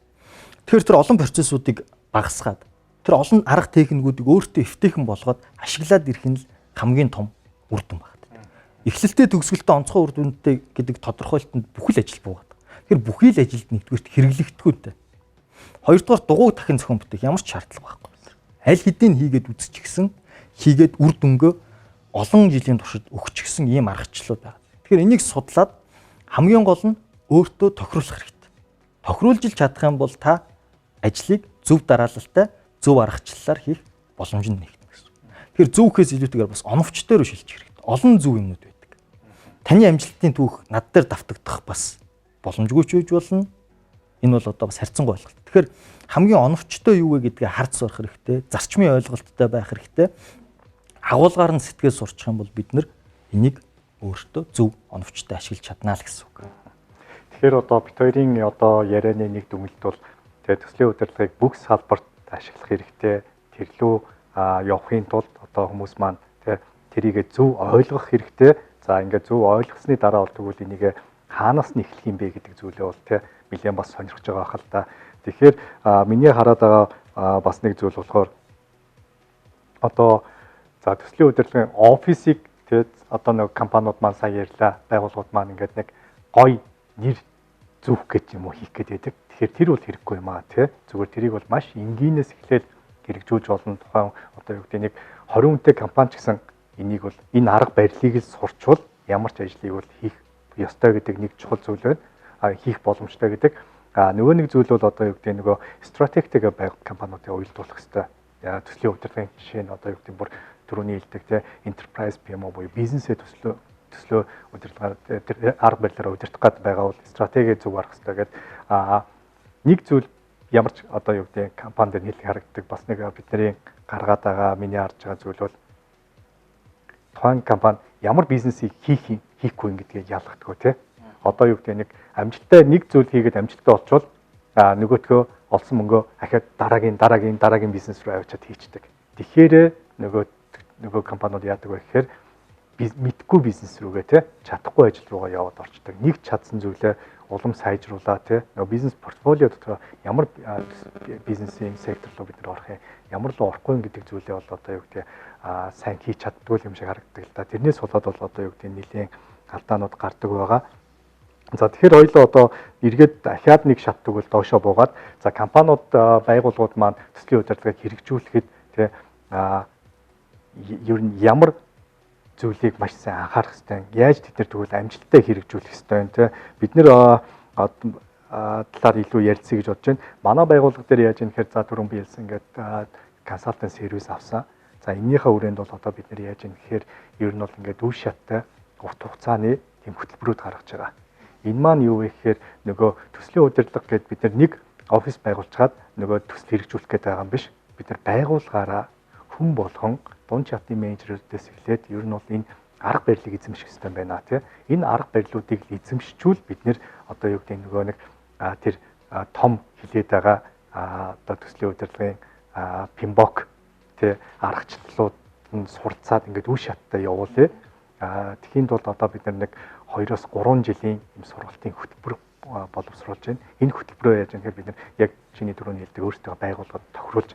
Тэгэхээр тэр олон процессуудыг багасгаад тэр олон арга техникүүдийг өөртөө эвтэйхэн болгоод ашиглаад ирэх нь л хамгийн том үр дүн байна. Эхлэлтэй төгсгөлтөө онцгой үр дүнтэй гэдэг тодорхойлолтод бүхэл ажил буугаад. Тэгэхээр бүхий л ажилд нэгдүгürt хэрэглэгдэхүүнтэй. Хоёрдугаар дугуй дахин зохион бүтээх ямар ч шаардлага байхгүй. Аль хэдийн хийгээд үзчихсэн, хийгээд үр дүнгөө олон жилийн туршид өгчихсэн ийм аргачлалууд байна. Тэгэхээр энийг судлаад хамгийн гол нь өөртөө тохируулах хэрэгтэй. Тохируулж чадах юм бол та ажлыг зөв дараалалтай, зөв аргачлалаар хийх боломж нь нэгтгэх гэсэн. Тэгэхээр зөв гэхээс илүүтэйгээр бас оновчтой руу шилжих хэрэгтэй. Олон зөв юмнууд байдаг. Таны амжилтын түүх над дээр давтагдах бас боломжгүй ч үеж болно. Энэ бол одоо бас харьцангуй ойлголт. Тэгэхээр хамгийн оновчтой юу вэ гэдгээ харж сурах хэрэгтэй. Зарчмын ойлголттой байх хэрэгтэй. Агуулгаар нь сэтгэл сурчих юм бол бид нар энийг өөртөө зөв оновчтой ашиглаж чаднаа л гэсэн үг. Тэгэхээр одоо бит хоёрын одоо ярианы нэг дүгнэлт бол тэгээ төслийн удирдлагыг бүх салбарт ашиглах хэрэгтэй. Тэрлүү явахын тулд одоо хүмүүс маань тэрийг зөв ойлгох хэрэгтэй. За ингээд зөв ойлгосны дараа бол тэгвэл энийг хаанаас нь эхлэх юм бэ гэдэг зүйлээ бол нэлээд бас сонирхож байгаа хэл та. Тэгэхээр миний хараад байгаа бас нэг зүйл болохоор одоо за төслийн удирдлагын офисыг одоо нэг компаниуд маань сайн ярьлаа, байгууллагууд маань ингээд нэг гоё нэр зүвх гэж юм уу хийх гээд байдаг. Тэгэхээр тэр бол хэрэггүй юм аа тий. Зүгээр тэрийг бол маш энгийнээс эхлээл хэрэгжүүлж олон тухайн одоо юу гэдэг нэг 20 хүнтэй компани ч гэсэн энийг бол энэ арга барилыг л сурчвал ямар ч ажлыг бол хийх ёстой гэдэг нэг чухал зүйл байна. Хийх боломжтой гэдэг. Нөгөө нэг зүйл бол одоо юу гэдэг нөгөө стратегтэйгээ байг компаниудыг уялдуулах хэрэгтэй. Төслийн удирдлагын жишээ нь одоо юу гэдэг бүр түрүүний хэлдэг те enterprise PMO буюу бизнесээ төслөө удирдлагаар тэр арга барилаараа удирдах гээд байгаа бол стратеги зөв арах хэрэгтэй гэдэг. Нэг зүйл ямар ч одоо юу гэдэг компани дээр хэлэх харагддаг бас нэг бидний гаргаад байгаа миний харж байгаа зүйл бол тухайн компани ямар бизнесийг хийхгүй гэдгийг ялгадаггүй те. Одоо юу гэдэг нэг амжилттай нэг зүйл хийгээд амжилттай болчвол нөгөөтгөө олсон мөнгөө ахиад дараагийн бизнес руу авчиад хийчихдэг. Тэгэхээр нөгөө компаниуд яадаг вэ гэхээр мэдгүй бизнес рүүгээ те чадахгүй ажил руугаа яваад орчдөг. Нэг чадсан зүйлээ улам сайжруулаа те нөгөө бизнес портфолио дотор ямар бизнесийн сектор руу бид нар орох юм, ямар л орохгүй гэдэг зүйлээ бол одоо юу гэдэг сайн хийж чаддгүй юм шиг харагддаг л да. Тэрнээс болоод бол одоо юу гэдэг нэлийн алдаанууд гардаг байгаа. За тэгэхээр хоёулаа одоо эргээд дахиад нэг шат тэгвэл доошоо буугаад за компаниуд байгууллагууд маань төслийн удирдлагыг хэрэгжүүлэхэд те ер нь ямар зүйлийг маш сайн анхаарах хэрэгтэй. Яаж тэд нар тэгвэл амжилттай хэрэгжүүлэх хэрэгтэй юм те. Бид нэр талаар илүү ярилцъя гэж бодож байна. Манай байгууллага дээр яаж юм гэхээр за түрүүн би хэлсэн ингээд консалтинг сервис авсан. За энэнийхээ хүрээнд бол одоо бид нэр яаж юм гэхээр ер нь бол ингээд үе шаттай урт хугацааны тийм хөтөлбөрүүд гаргаж байгаа. Энэ маань юу вэ гэхээр нөгөө төслийн удирдлага гэдээ бид нар нэг офис байгуулчаад нөгөө төсөл хэрэгжүүлэх гэдэг байгаа юм биш. Бид нар байгууллагаараа хүн болгон дунд чатны менежерүүдээс эхлээд ер нь бол энэ арга барилыг эзэмших хэрэгтэй байна тий. Энэ арга барилуудыг эзэмшчүүл бид нэр одоо юу гэдэг нөгөө нэг тэр том хилээд байгаа одоо төслийн удирдлагын пимбок тий аргачлалууд нь сурцаад ингээд үе шаттай явуулъя. Тэхийн тулд одоо бид нэг 2-3 жилийн юм сургалтын хөтөлбөр боловсруулж байна. Энэ хөтөлбөрөө яаж юм гэхээр бид яг чиний түрүүний хэлдэг өөрсдөө байгууллагад тохируулж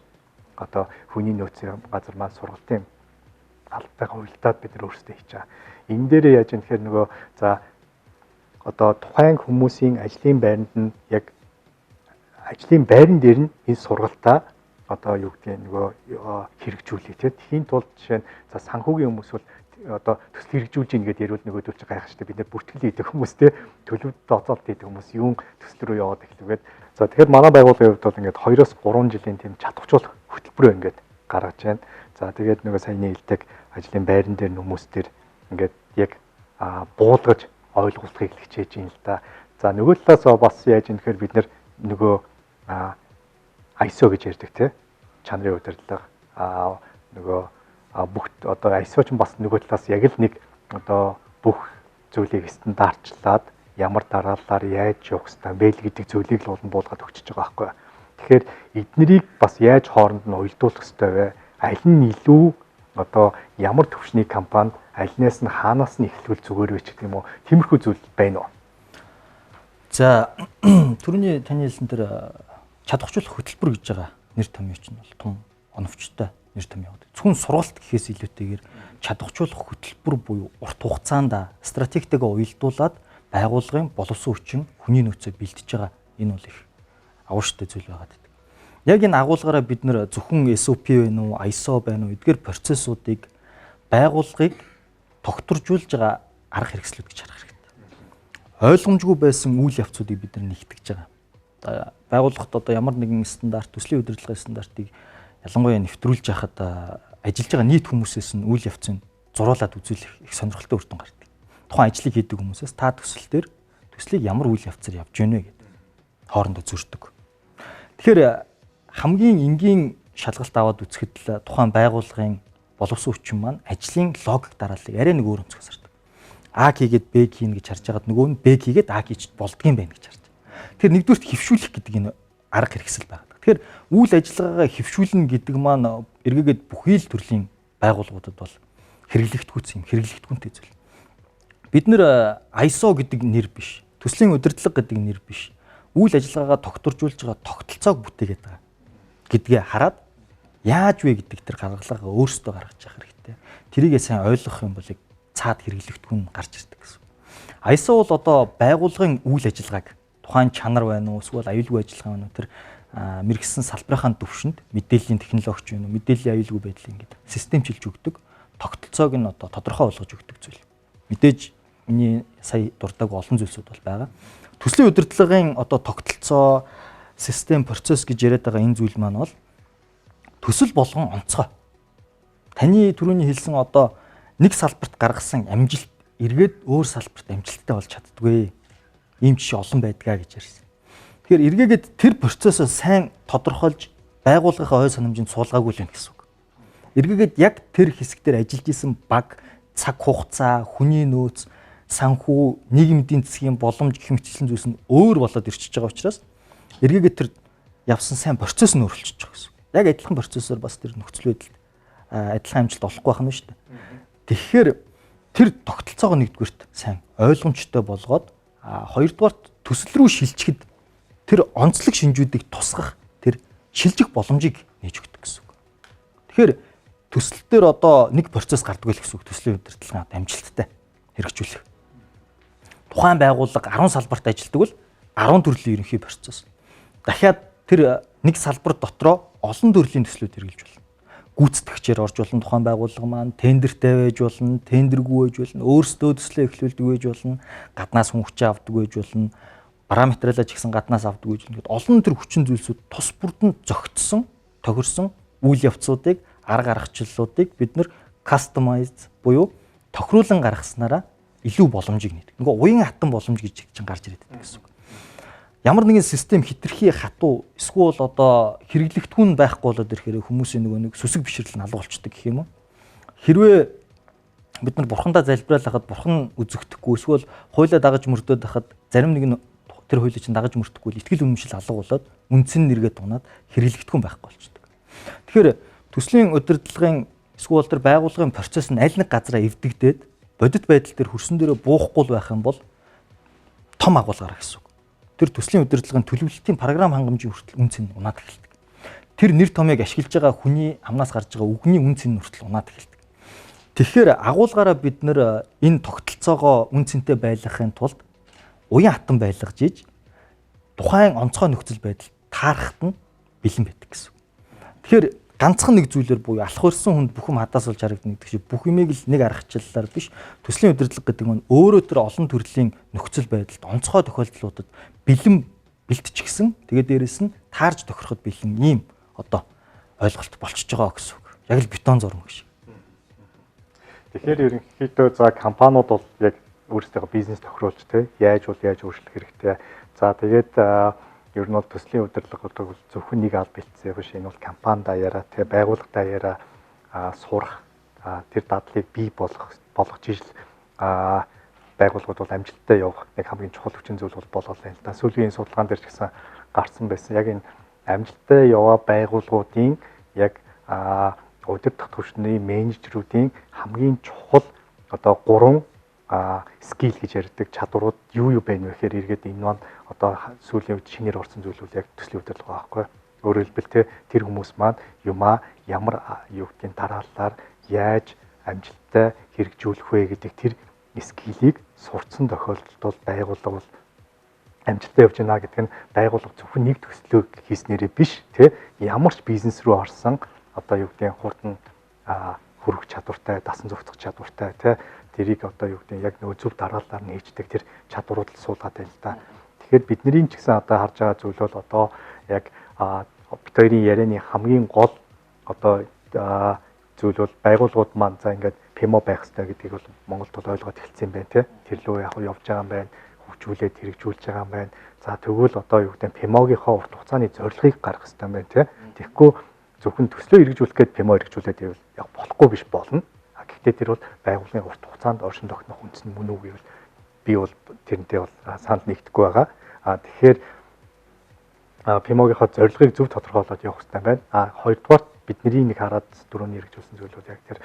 одоо хүний нөөцийн газар маань сургалтын албатайгаа уялдаад бид нар өөрсдөө хийж байгаа. Энэ дээрээ яаж юм гэхээр нөгөө за одоо тухайн хүмүүсийн ажлын байранд нь яг ажлын байран дээр нь энэ сургалтаа одоо юу гэдэг нөгөө хэрэгжүүлээ тийм. Тхийн тулд жишээ нь за санхүүгийн хүмүүс бол одоо төсөл хэрэгжүүлж ийн гэдээ ярил нөгөөдөл чинь гайхах штэ бид нар бүртгэл хийдэг хүмүүс те төлөвд тооцоолт хийдэг хүмүүс юун төсөл рүү яваад эхлэвгээд за тэгэхээр манай байгууллагын хувьд бол ингээд 2-3 жилийн тийм чадварчуулах хөтөлбөрөө ингээд гаргаж байна. За тэгээд нөгөө саяны хэлдэг ажлын байран дээр хүмүүс төр ингээд яг буулгаж ойлгуулахыг хичээж юм л да. За нөгөө талаас бас яаж юм гэхээр бид нар нөгөө ISO гэж ярьдаг те чанарын удирдлага нөгөө бүх одоо ISO ч бас нөгөө талаас яг л нэг одоо бүх зүйлийг стандартчлаад ямар дараалалаар яаж явах ёстой бэ гэдэг зүйлийг л улам буулгаад өгчөж байгаа байхгүй. Тэгэхээр эднэрийг бас яаж хооронд нь уялдуулах ёстой вэ? Аль нь илүү одоо ямар төвшний компани альнаас нь хаанаас нь эхлүүл зүгээр вэ гэх юм уу? Тиймэрхүү зүйл байна уу? За түрүүний таны хэлсэн тэр чадахжуулах хөтөлбөр гэж байгаа нэр томьёо чинь бол том оновчтой нэр томьёо. Зөвхөн сургалт гэхээс илүүтэйгээр чадахжуулах хөтөлбөр буюу урт хугацаанд стратегтэйгээ уялдуулаад байгууллагын боловсон хүчин хүний нөөцөө бэлдэж байгаа. Энэ бол их агууштай зүйл байгаад байдаг. Яг энэ агуулгаараа бид нэр зөвхөн SOP байна уу, ISO байна уу эдгээр процессуудыг байгууллагыг тогтворжуулж байгаа арга хэрэгслүүд гэж харах хэрэгтэй. Ойлгомжгүй байсан үйл явцуудыг бид нар нэгтгэж байгаа. Байгууллагт одоо ямар нэгэн стандарт, төслийн удирдлагын стандартыг ялангуяа нэвтрүүлж яхад ажиллаж байгаа нийт хүмүүсээс нь үйл явцыг зуруулаад үзүүлэх их сонирхолтой үр дүн гардаг. Тухайн ажлыг хийдэг хүмүүсээс та төсөл дээр төслийг ямар үйл явцаар явж гэнэ гэдэг хоорондоо зөрдөг. Тэгэхээр хамгийн энгийн шалгалт аваад үзэхэд л тухайн байгууллагын боловсон хүчин маань ажлын логик дарааллыг арай нэг өөр өнцгөөс хардаг. А хийгээд Б хийн гэж харж байгаад нөгөө нь Б хийгээд А хийж болдгийм байх гэж харж. Тэгэхээр нэгдүгürt хөвшүүлэх гэдэг энэ арга хэрэгсэл байна. Тэгэхээр үйл ажиллагаагаа хөвшүүлнэ гэдэг маань эргээгээд бүхий л төрлийн байгууллагуудад бол хэрэглэгдэхүүнтэй зүйл. Бид нэр ISO гэдэг нэр биш, төслийн удирдлага гэдэг нэр биш. Үйл ажиллагаагаа тогтворжуулж байгаа тогтолцоог бүтээгээд байгаа гэдгээ хараад яаж вэ гэдэг тэр гаргалгаа өөрсдөө гаргаж явах хэрэгтэй. Тэрийгээ сайн ойлгох юм бол цаад хэрэглэгдэхүүн гарч ирдэг гэсэн. ISO бол одоо байгууллагын үйл ажиллагааг тухайн чанар байна уу, эсвэл аюулгүй ажиллагаа байна уу тэр мэрэгсэн салбарынхаа төвшөнд мэдээллийн технологич байна уу, мэдээллийн аюулгүй байдлыг ингээд системчилж өгдөг, тогтолцоог нь одоо тодорхой болгож өгдөг зүйл. Мэдээж миний сая дурдаг олон зүйлсүүд бол байгаа. Төслийн удирдлагын одоо тогтолцоо, систем, процесс гэж яриад байгаа энэ зүйл маань бол төсөл болгон онцгой. Таны түрүүний хэлсэн одоо нэг салбарт гаргасан амжилт эргээд өөр салбарт амжилттай болж чаддгүй. Ийм жишээ олон байдгаа гэж ярьсан. Тэгэхээр эргээгээд тэр процессыг сайн тодорхойлж байгууллагын ой санамжинд суулгаагүй л юм гэсэн үг. Эргээгээд яг тэр хэсгээр ажиллаж исэн баг, цаг хугацаа, хүний нөөц, санхүү, нийгмийн засгийн боломж гэх мэтчлэн зүйлс нь өөр болоод ирчихэж байгаа учраас эргээгээд тэр явсан сайн процесс нь өөрчлөж байгаа гэсэн. Яг адилхан процессор бас тэр нөхцөл байдалд адилхан амжилт олохгүй байх нь шүү дээ. Тэгэхээр тэр тогтолцоогоо нэгдүгürt сайн ойлгомжтой болгоод хоёрдугаарт төсөл рүү шилжихэд тэр онцлог шинжүүдийг тусгах тэр шилжих боломжийг нээж өгдөг гэсэн үг. Тэгэхээр төсөл дээр одоо нэг процесс гардаг л гэсэн үг. Төслийн удирдлагын амжилттай хэрэгжүүлэх. Тухайн байгууллага 10 салбарт ажилладаг бол 10 төрлийн ерөнхий процесс. Дахиад тэр нэг салбар дотроо олон төрлийн төслүүд хэрэгжилж болно. гүйцэтгэгчээр орж болно тухайн байгууллага маань, тендертэй байж болно, тендергүй байж болно, өөрсдөө төслөө эхлүүлдэг байж болно, гаднаас хүн хүчээ авдаг байж болно, бараа материалаа ч гэсэн гаднаас авдаг байж болно. Гэт олон төр хүчин зүйлсүүд тус бүрдэнд зохицсон, тохирсон үйл явцуудыг, арга аргачлалуудыг бид нэр customize буюу тохируулан гаргаснараа илүү боломжийг нээдэг. Нөгөө уян хатан боломж гэж чинь гарч ирээд байдаг гэсэн үг. Ямар нэгэн систем хитрхи хатуу эсвэл одоо хэрэглэгдэхүүн байхгүй болоод ирэхээр хүмүүсийн нөгөө нэг сүсэг бишрэл налуу болчдөг гэх юм уу. Хэрвээ бид нар бурхандаа залбирал хахад бурхан үзэгдэхгүй эсвэл хуйлаа дагаж мөрдөд хахад зарим нэг нь тэр хуйлаа чинь дагаж мөрдөхгүй л итгэл үнэмшил алга болоод үндсэн нэргээ дунаад хэрэглэгдэхүүн байхгүй болчдөг. Тэгэхээр төслийн удирдлагын эсвэл тэр байгууллагын процесс нь аль нэг газараа эвдэгдээд бодит байдал дээр хөрсөн дээрээ буухгүй байх юм бол том агуулгаар гэсэн үг. Тэр төслийн удирдлагын төлөвлөлтийн програм хангамжийн хүртэл үн цэн унаад эхэлдэг. Тэр нэр томьёог ашиглаж байгаа хүний амнаас гарч байгаа үгний үн цэн хүртэл унаад эхэлдэг. Тэгэхээр агуулгаараа бид нэр энэ тогтолцоогоо үн цэнтэй байлгахын тулд уян хатан байлгаж иж тухайн онцгой нөхцөл байдал таарахт нь бэлэн байдаг гэсэн. Тэгэхээр ганцхан нэг зүйлээр буюу алах өрсөн хүнд бүх юм хадаас болж харагдана гэдэг шиг бүх юмыг л нэг аргачлалаар биш төслийн удирдлага гэдэг нь өөрөө тэр олон төрлийн нөхцөл байдалд онцгой тохиолдлуудад бэлэн бэлтчихсэн. Тэгээд дээрэс нь таарж тохироход бэлэн ийм одоо ойлголт болчихж байгаа гэсэн үг. Яг л бетон зурм гэж. Тэгэхээр ерөнхийдөө за компаниуд бол яг өөрсдөө бизнес тохируулж яаж өөрчлөх хэрэгтэй. За тэгээд ер нь бол төслийн удирдлага бол зөвхөн нэг аль бэлтсэн биш. Энэ бол компани даяараа байгууллага даяараа сурах тэр дадлыг бий болгож ижил байгууллагууд бол амжилттай явах нэг хамгийн чухал хүчин зүйл болоо л энэ. Сүүлийн судалгаан дээр ч гэсэн гарсан байсан. Яг энэ амжилттай яваа байгууллагуудын яг удирдах түвшний менежерүүдийн хамгийн чухал одоо 3 скил гэж ярьдаг чадварууд юу байна вэ гэхээр эргээд энэ маань одоо сүүлийн үед шинээр орсон зүйлүүд яг төслийн удирдлага байхгүй. Өөрөөр хэлбэл тэр хүмүүс маань юмаа ямар юу гэдгийг дараалалаар яаж амжилттай хэрэгжүүлэх вэ гэдэг тэр скилийг сурцсан тохиолдолд бол байгууллага бол амжилттай явж байна гэдэг нь байгууллага зөвхөн нэг төслөө хийснээрээ биш ямар ч бизнес рүү орсон одоо юу гэдгийг хурдан хөрөх чадвартай, дасан зохицох чадвартай тэрийг одоо юу гэдэг яг нөгөө зөв дараалалаар нь хийждэг тэр чадварууд л суулгаад байна л да. Тэгэхээр бидний ч гэсэн одоо харж байгаа зүйл бол одоо яг бид хоёрын ярианы хамгийн гол одоо зүйл бол байгууллагууд маань за ингээд ПМО байх хэрэгтэй гэдгийг бол Монголд бол ойлгоод эхэлсэн юм байна Тэр лөө яг явж байгаа юм байна. Хөгжүүлээд хэрэгжүүлж байгаа юм байна. За тэгвэл одоо юу гэдэг ПМО-гийнхоо урт хугацааны зорилгыг гаргах хэрэгтэй юм байна Тэгэхгүй зөвхөн төслөө хэрэгжүүлэх гээд ПМО хэрэгжүүлээд байвал яг болохгүй биш болно. Гэхдээ тэр бол байгууллагын урт хугацаанд оршин тогтнох үндэс нь мөн үү гэвэл би бол тэрнтэй бол санал нэгдэхгүй байгаа. Тэгэхээр ПМО-гийнхоо зорилгыг зөв тодорхойлоод явах хэрэгтэй байна. Хоёрдугаар бидний нэг хараад дөрөвний хэрэгжүүлсэн зүйлүүд яг тэр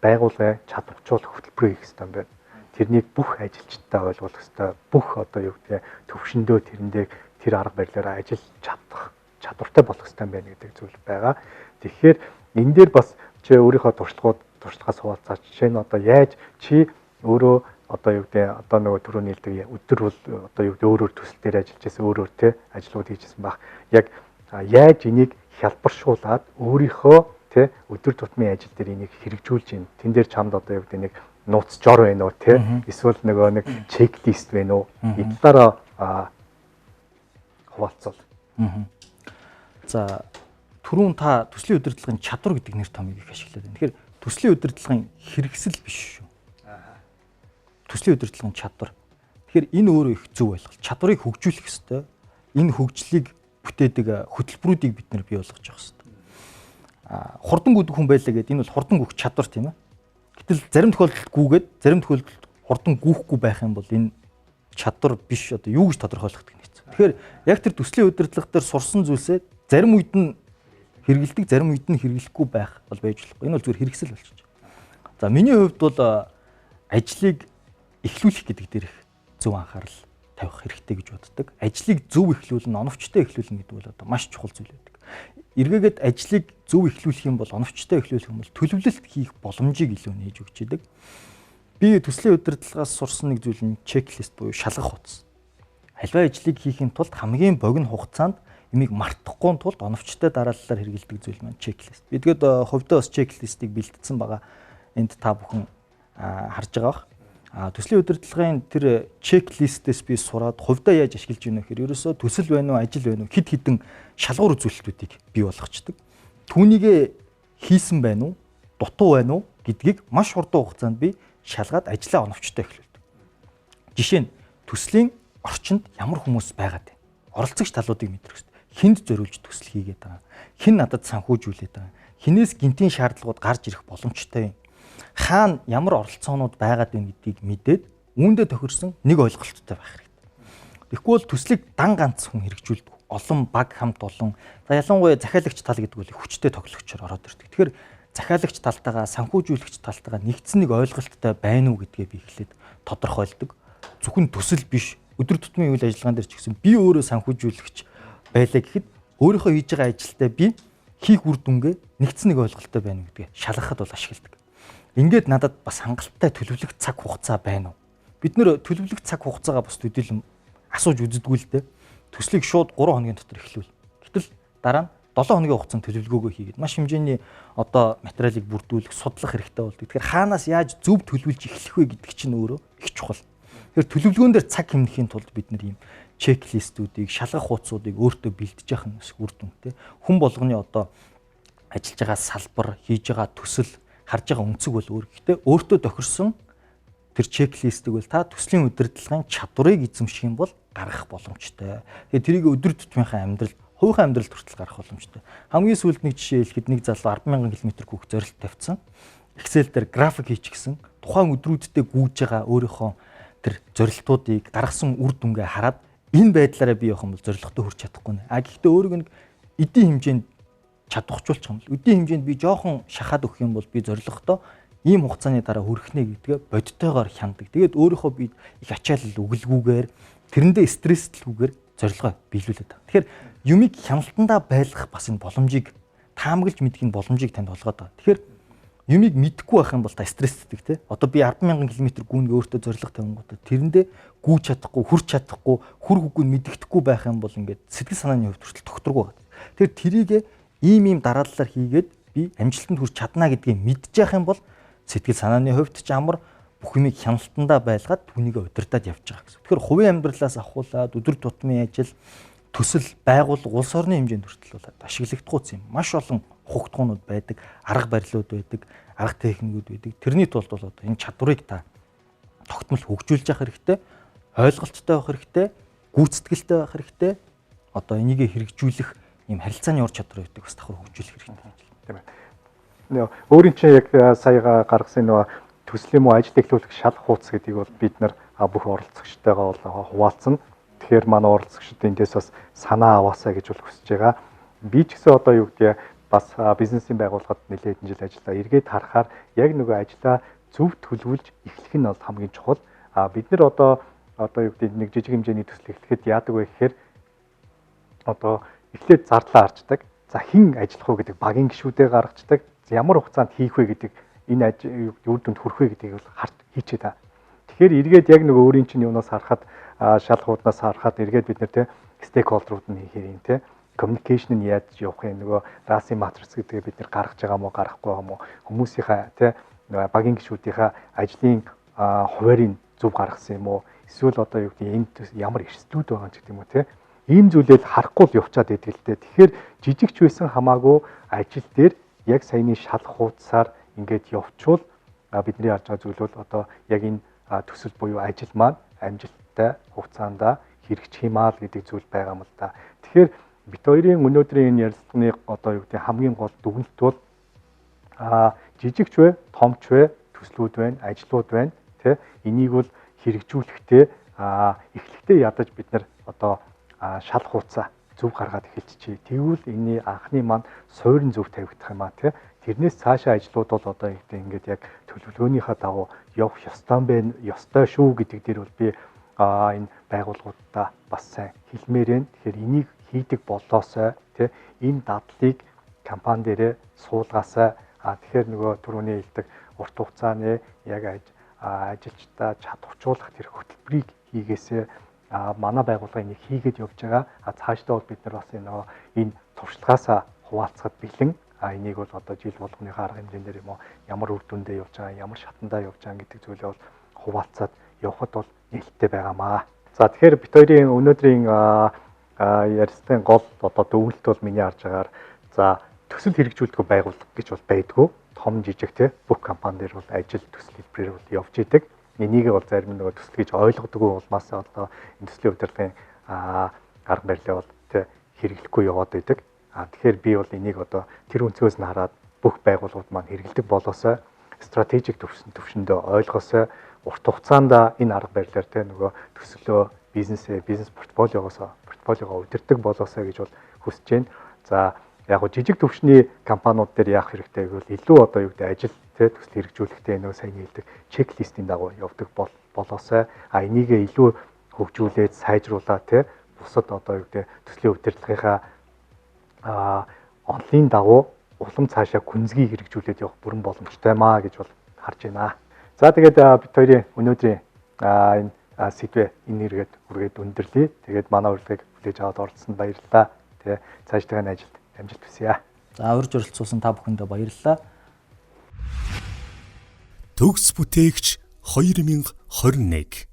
байгууллагын чадварчуулах хөтөлбөрийг хийх хэрэгтэй байна. Тэрнийг бүх ажилчдаа ойлгуулах хэрэгтэй. Бүх одоо юу гэдэг төвшөндөө тэрэндээ тэр арга барилаараа ажиллаж чадах чадвартай болох хэрэгтэй байна гэдэг зүйл байгаа. Тэгэхээр энэ дээр бас чи өөрийнхөө туршлагаас хуваалцаач. Жишээ нь одоо яаж чи өөрөө одоо юу гэдэг одоо нөгөө түрүүний хэлдэг өдөр бол одоо юу гэдэг өөрөөр төсөл дээр ажиллаж байсан өөрөөр ажлууд хийжсэн баг. Яг яаж энийг хялбаршуулад өөрийнхөө өдөр тутмын ажил дээр энийг хэрэгжүүлж ийн. Тэн дээр чамд одоо юу гэдэг нэг нууц жор байна уу эсвэл нөгөө нэг чеклист байна уу? Энэ талаараа хуваалцвал. За түрүүн та төслийн удирдлагын чадвар гэдэг нэр томьёог их ашиглаад байна. Тэгэхээр төслийн удирдлагын хэрэгсэл биш шүү. Төслийн удирдлагын чадвар. Тэгэхээр энэ өөрөө их зөв ойлголт. Чадварыг хөгжүүлэх ёстой. Энэ хөгжлийг бүтээдэг хөтөлбөрүүдийг бид нэр бий болгож явах ёстой. Хурдан гүдэх хүн байлаа гэдэг энэ бол хурдан гүөх чадвар тийм ээ. Гэтэл зарим тохиолдолд гүгээд зарим тохиолдолд хурдан гүөхгүй байх юм бол энэ чадвар биш одоо юу гэж тодорхойлох гэдэг нь хэцүү. Тэгэхээр яг тэр төслийн удирдлага дээр сурсан зүйлсээ зарим үед нь хэрэгэлдэг, зарим үед нь хэрэглэхгүй байх бол байж болохгүй. Энэ бол зүгээр хэрэгсэл болчих. За миний хувьд бол ажлыг эхлүүлэх гэдэг дээр их зөв анхаарал тавих хэрэгтэй гэж боддог. Ажлыг зөв эхлүүлнэ, оновчтой эхлүүлнэ гэдэг бол одоо маш чухал зүйл байдаг. Эргээгээд ажлыг зөв эхлүүлэх юм бол оновчтой эхлүүлэх юм бол төлөвлөлт хийх боломжийг илүү нээж өгч идэг. Би төслийн удирдлагаас сурсан нэг зүйл нь чеклист буюу шалгах утас. Аливаа ажлыг хийхин тулд хамгийн богино хугацаанд юмыг мартахгүй тулд оновчтой дарааллаар хэрэгэлдэг зүйл маань чеклист. Би тэгээд хувьдаа бас чеклистийг бэлтгэсэн байгаа. Энд та бүхэн харж байгаа бах. Төслийн удирдлагын тэр чеклистээс би сураад хувьдаа яаж ашиглаж байна вэ гэхээр ерөөсөө төсөл байна уу, ажил байна уу, хэд хэдэн шалгуур үзүүлэлтүүдийг бий болгочдөг. Түүнийгээ хийсэн байна уу, дутуу байна уу гэдгийг маш хурдан хугацаанд би шалгаад ажлаа оновчтой эхлүүлдэг. Жишээ нь төслийн орчинд ямар хүмүүс байгаад байна. Оролцогч талуудыг мэдрэх хэрэгтэй. Хүнд зориулж төсөл хийгээд байгаа. Хэн надад санхүүжүүлээд байгаа. Хинээс гинтийн шаардлагууд гарч ирэх боломжтой юм. Хаана ямар оролцоонууд байгаад байна гэдгийг мэдээд үүндээ тохирсон нэг ойлголттой байх хэрэгтэй. Тэгэхгүй бол төслийг дан ганц хүн хэрэгжүүлдэг. Олон баг хамт олон. За ялангуяа захиалагч тал гэдэг бол хүчтэй тоглогчор ороод ирдэг. Тэгэхээр захиалагч талтайгаа санхүүжүүлэгч талтайгаа нэгдсэн нэг ойлголттой байна уу гэдгээ би эхлээд тодорхойлдог. Зөвхөн төсөл биш, өдөр тутмын үйл ажиллагаан дээр ч гэсэн би өөрөө санхүүжүүлэгч байлаа гэхэд өөрийнхөө хийж байгаа ажилдаа би хийх үр дүнгээ нэгдсэн нэг ойлголттой байна уу гэдгээ шалгахад бол ашигладаг. Ингээд надад бас хангалттай төлөвлөх цаг хугацаа байна уу? Бид нэр төлөвлөх цаг хугацаагаа бас төдийлөн асууж үздэггүй л дээ. Төслийг шууд 3 хоногийн дотор эхлүүл. Гэтэл дараа нь 7 хоногийн хугацаанд төлөвлөгөөгөө хийгээд маш хэмжээний одоо материалыг бүрдүүлэх, судлах хэрэгтэй болдог. Тэгэхээр хаанаас яаж зөв төлөвлөж эхлэх вэ гэдэг чинь өөрөө их чухал. Тэгэхээр төлөвлөгөөн дээр цаг хэмнэхийн тулд бид нар ийм чеклистүүдийг, шалгах хуудсуудыг өөртөө бэлдэж явах нь үр дүнтэй. Хүн болгоны одоо ажиллаж байгаа салбар, хийж байгаа төсөл, харж байгаа өнцөг бол өөр. Гэхдээ өөртөө тохирсон тэр чеклистийг бол та төслийн удирдлагын чадварыг эзэмших юм бол гаргах боломжтой. Тэгээд тэрийг өдөр тутмынхаа амьдралд, хувийнхаа амьдралд хүртэл гаргах боломжтой. Хамгийн сүүлд нэг жишээ хэлэхэд нэг залуу 10,000 км хүүхд зорилт тавьсан. Excel дээр график хийчихсэн. Тухайн өдрүүдэд гүйж байгаа өөрийнхөө тэр зорилтуудыг гаргасан үр дүнгээ хараад энэ байдлаараа би явах юм бол зорилготой хүрч чадахгүй нэ. Гэхдээ өөрөг нь эдийн хэмжээнд чадварчулчих юм бол эдийн хэмжээнд би жоохон шахаад өгөх юм бол би зорилготой ийм хугацааны дараа хүрэх нэ гэдгээ бодтойгоор хяндаг. Тэгээд өөрийнхөө би их ачаалал өгөлгүйгээр тэрэндээ стресслгүйгээр зорилгоо биелүүлээд байгаа. Тэгэхээр юмыг хяналтандаа байлгах бас энэ боломжийг таамаглаж мэдэх энэ боломжийг танд олгоод байгаа. Тэгэхээр юмыг мэдэхгүй байх юм бол та стресстэй те. Одоо би 10,000 км гүнгээ өөртөө зорилго тавингуудаа тэрэндээ гүйж чадахгүй, хүрч чадахгүй, хүр хөвгөө мэддэхгүй байх юм бол ингээд сэтгэл санааны хувьд хүртэл тогтургүй байна. Тэгэхээр тэрийг ийм дарааллаар хийгээд би амжилтанд хүрч чадна гэдгийг мэдчих юм бол сэтгэл санааны хувьд ч амар бүх юмыг хяналтандаа байлгаад түүнийг удирдах явж байгаа гэсэн. Тэгэхээр хувийн амьдралаас ахуулаад өдөр тутмын ажил, төсөл, байгууллага, улс орны хэмжээнд хүртэл бол ашиглагдахгүй юм. Маш олон хугтгуунууд байдаг, арга барилууд байдаг, арга техникүүд байдаг. Тэрний тулд бол одоо энэ чадварыг та тогтмол хөгжүүлж явах хэрэгтэй, ойлголттой байх хэрэгтэй, гүйцэтгэлтэй байх хэрэгтэй. Одоо энийг хэрэгжүүлэх ийм харилцааны ур чадвар байдаг бас давхар хөгжүүлэх хэрэгтэй тийм ээ. Өөрийн чинь яг саяга гаргасан нөгөө төслийн муу ажил эхлүүлэх шалах хуудас гэдгийг бол бид нар бүх оролцогчтойгоо хуваалцсан. Тэгэхээр манай оролцогчид эндээс бас санаа аваасаа гэж бол хүсэж байгаа. Би ч гэсэн одоо юу гэдгийг бас бизнесийн байгууллагад нэлээд жил ажиллаа. Эргээд харахаар яг нөгөө ажлаа зөв төлөвлөж эхлэх нь бол хамгийн чухал. Бид нар одоо юу гэдэг нэг жижиг хэмжээний төсөл эхлэхэд яадаг вэ гэхээр одоо эхлээд зардлаа харцдаг. За хэн ажиллах вэ гэдэг багийн гишүүдээ гаргацдаг. Ямар хугацаанд хийх вэ гэдэг энэ үр дүнд хүрэх вэ гэдгийг бол харж хийчээ та. Тэгэхээр эргээд яг нөгөө өөрийн чинь юунаас харахад шалгууднаас харахад эргээд бид нэр те стейкхолдерууд нь хийхээр юм те communication нь яаж явах юм нөгөө RASI matrix гэдгийг бид нэр гаргаж байгаа мó гаргахгүй байгаа мó хүмүүсийнхаа те багийн гишүүдийнхаа ажлын хуваарийг зөв гаргасан юм уу эсвэл одоо юу гэдэг энд ямар эрсдлүүд байгаа ч гэдэг юм уу те ийм зүйлээ харахгүй л явчаад байдаг л дээ. Тэгэхээр жижигч байсан хамаагүй ажил дээр яг саяны шалах хуудасаар ингээд явуучвал бидний харж байгаа зүйл бол одоо яг энэ төсөл буюу ажил маань амжилттай хугацаанд хэрэгжих юм аа гэдэг зүйл байгаа юм л да. Тэгэхээр бид хоёрын өнөөдрийн энэ ярилцлагын одоо юу гэдэг хамгийн гол дүгнэлт бол жижигч вэ, томч вэ, төслүүд байна, ажлууд байна. Тэ энийг бол хэрэгжүүлэхдээ эхлэхдээ ядаж бид нар одоо шалах хуудас зөв гаргаад эхэлчихье. Тэгвэл энэний анхны маань суурин зөв тавигдах юм аа тий. Тэрнээс цаашаа ажлууд бол одоо ингээд яг төлөвлөгөөнийхөө дагуу явах ёстой шүү гэдэг дээр бол би энэ байгууллагуудаа бас сайн хэлмээр байна. Тэгэхээр энийг хийдэг болоосой тий энэ дадлыг компани дээрээ суулгаасай. Тэгэхээр нөгөө түрүүний хэлдэг урт хугацааны яг ажилчдаа чадварчуулах тэр хөтөлбөрийг хийгээсэй. манай байгууллага энийг хийгээд явж байгаа. Цаашдаа бол бид нар бас энэ туршлагаасаа хуваалцахад бэлэн энийг бол одоо жил болгоныхоо арга хэмжээгээр юм уу ямар үр дүндээ явж байгаа, ямар шатандаа явж байгаа гэдэг зүйлээ бол хуваалцаад явхад бол нээлттэй байгаамаа. За тэгэхээр бид хоёрын өнөөдрийн ярилцлагын гол одоо дүгнэлт бол миний харж байгаагаар за төсөл хэрэгжүүлдэг байгууллага гэж бол байдгүй. Том жижиг те бүх компани дээр бол ажил төсөл хэлбэрээр бол явж идэг. Энийг бол зарим нэг төсөл гэж ойлгодог улмаас одоо энэ төслийн удирдлагын арга барилаа бол те хэрэглэхгүй яваад байдаг. Тэгэхээр би бол энийг одоо тэр өнцгөөс нь хараад бүх байгууллагууд маань хэрэгэлдэг болоосоо стратегик төвшөндөө ойлгосоо урт хугацаанд энэ арга барилаар те нөгөө төсөлөө бизнес портфолиогоо удирдах болоосоо гэж бол хүсэж байна. За яг го жижиг төвшний компаниуд дээр яах хэрэгтэй гэвэл илүү одоо юу гэдэг ажил те төсөл хэрэгжүүлэхдээ нөгөө сайн хэлдэг чеклистийн дагуу явдаг болоосоо энийг илүү хөгжүүлээд сайжруулаад те бусад одоо юу гэдэг төслийн удирдлагынхаа онлын дагуу улам цаашаа гүнзгий хэрэгжүүлээд явах бүрэн боломжтой маа гэж бол харж байна. За тэгээд бид хоёрын өнөөдрийн энэ сэдвээ энэ хэрэгэд үргээд өндөрлөе. Тэгээд манай урилгыг хүлээж аваад оролцсонд баярлалаа. Тэгээ цаашдаа ажилд амжилт хүсье. За урьж оролцуулсан та бүхэндээ баярлалаа. Төгс бүтээгч 2021